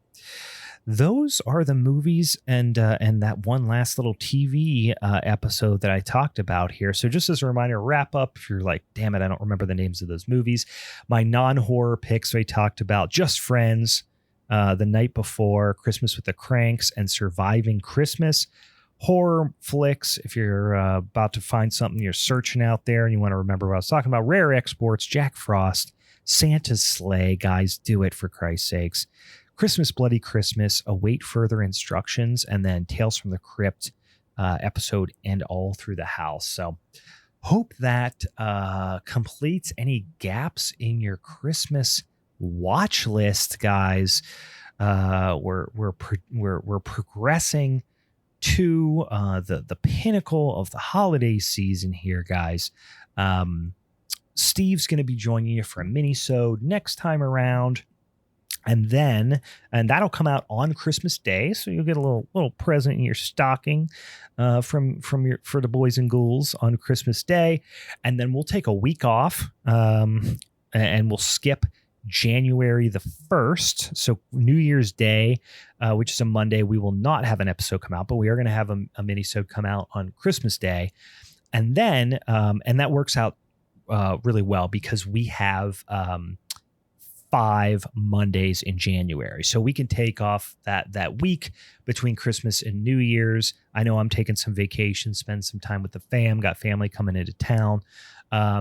Those are the movies and that one last little TV episode that I talked about here. So just as a reminder, wrap up, if you're like, damn it, I don't remember the names of those movies. My non-horror picks I talked about: Just Friends, The Night Before, Christmas with the Cranks, and Surviving Christmas. Horror flicks, if you're about to find something you're searching out there and you want to remember what I was talking about: Rare Exports, Jack Frost, Santa's Sleigh. Guys, do it, for Christ's sakes. Christmas Bloody Christmas, Await Further Instructions, and then Tales from the Crypt episode, and all through the house. So hope that completes any gaps in your Christmas watch list, guys. We're progressing to the pinnacle of the holiday season here, guys. Steve's going to be joining you for a Minisode next time around. And that'll come out on Christmas Day, so you'll get a little present in your stocking for the boys and ghouls on Christmas Day. And then we'll take a week off, and we'll skip January the 1st. So New Year's Day, which is a Monday, we will not have an episode come out, but we are going to have a minisode come out on Christmas Day. And then and that works out really well because we have 5 Mondays in January. So we can take off that week between Christmas and New Year's. I know I'm taking some vacation, spend some time with the fam, got family coming into town.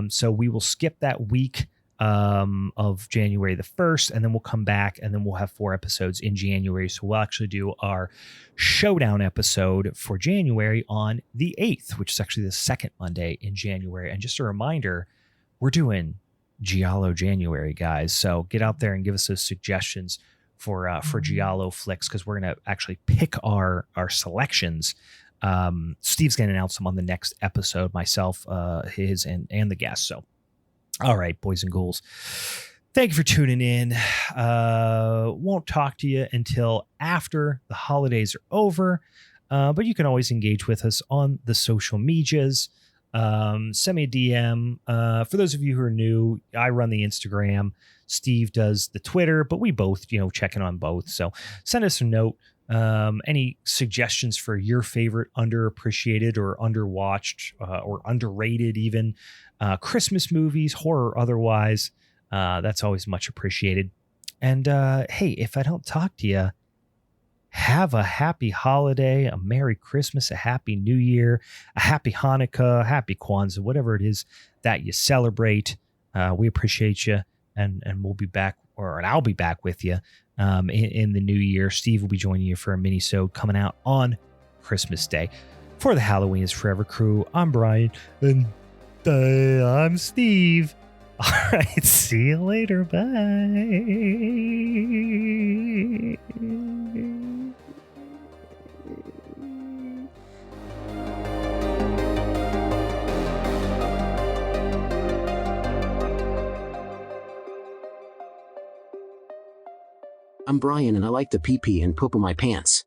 So we will skip that week of January the 1st, and then we'll come back, and then we'll have 4 episodes in January. So we'll actually do our showdown episode for January on the 8th, which is actually the second Monday in January. And just a reminder, we're doing Giallo January, guys. So get out there and give us those suggestions for Giallo flicks, because we're going to actually pick our selections. Steve's going to announce them on the next episode, myself, his, and the guests. So, all right, boys and ghouls, thank you for tuning in. Won't talk to you until after the holidays are over, but you can always engage with us on the social medias. Send me a DM. For those of you who are new, I run the Instagram. Steve does the Twitter, but we both, check in on both. So send us a note. Any suggestions for your favorite underappreciated or underwatched or underrated even Christmas movies, horror otherwise. That's always much appreciated. And hey, if I don't talk to you, have a happy holiday, a Merry Christmas, a Happy New Year, a Happy Hanukkah, Happy Kwanzaa, whatever it is that you celebrate. We appreciate you, and we'll be back, and I'll be back with you in the new year. Steve will be joining you for a mini-sode coming out on Christmas Day. For the Halloween is Forever crew, I'm Brian, and I'm Steve. All right, see you later. Bye. I'm Brian and I like to pee and poop in my pants.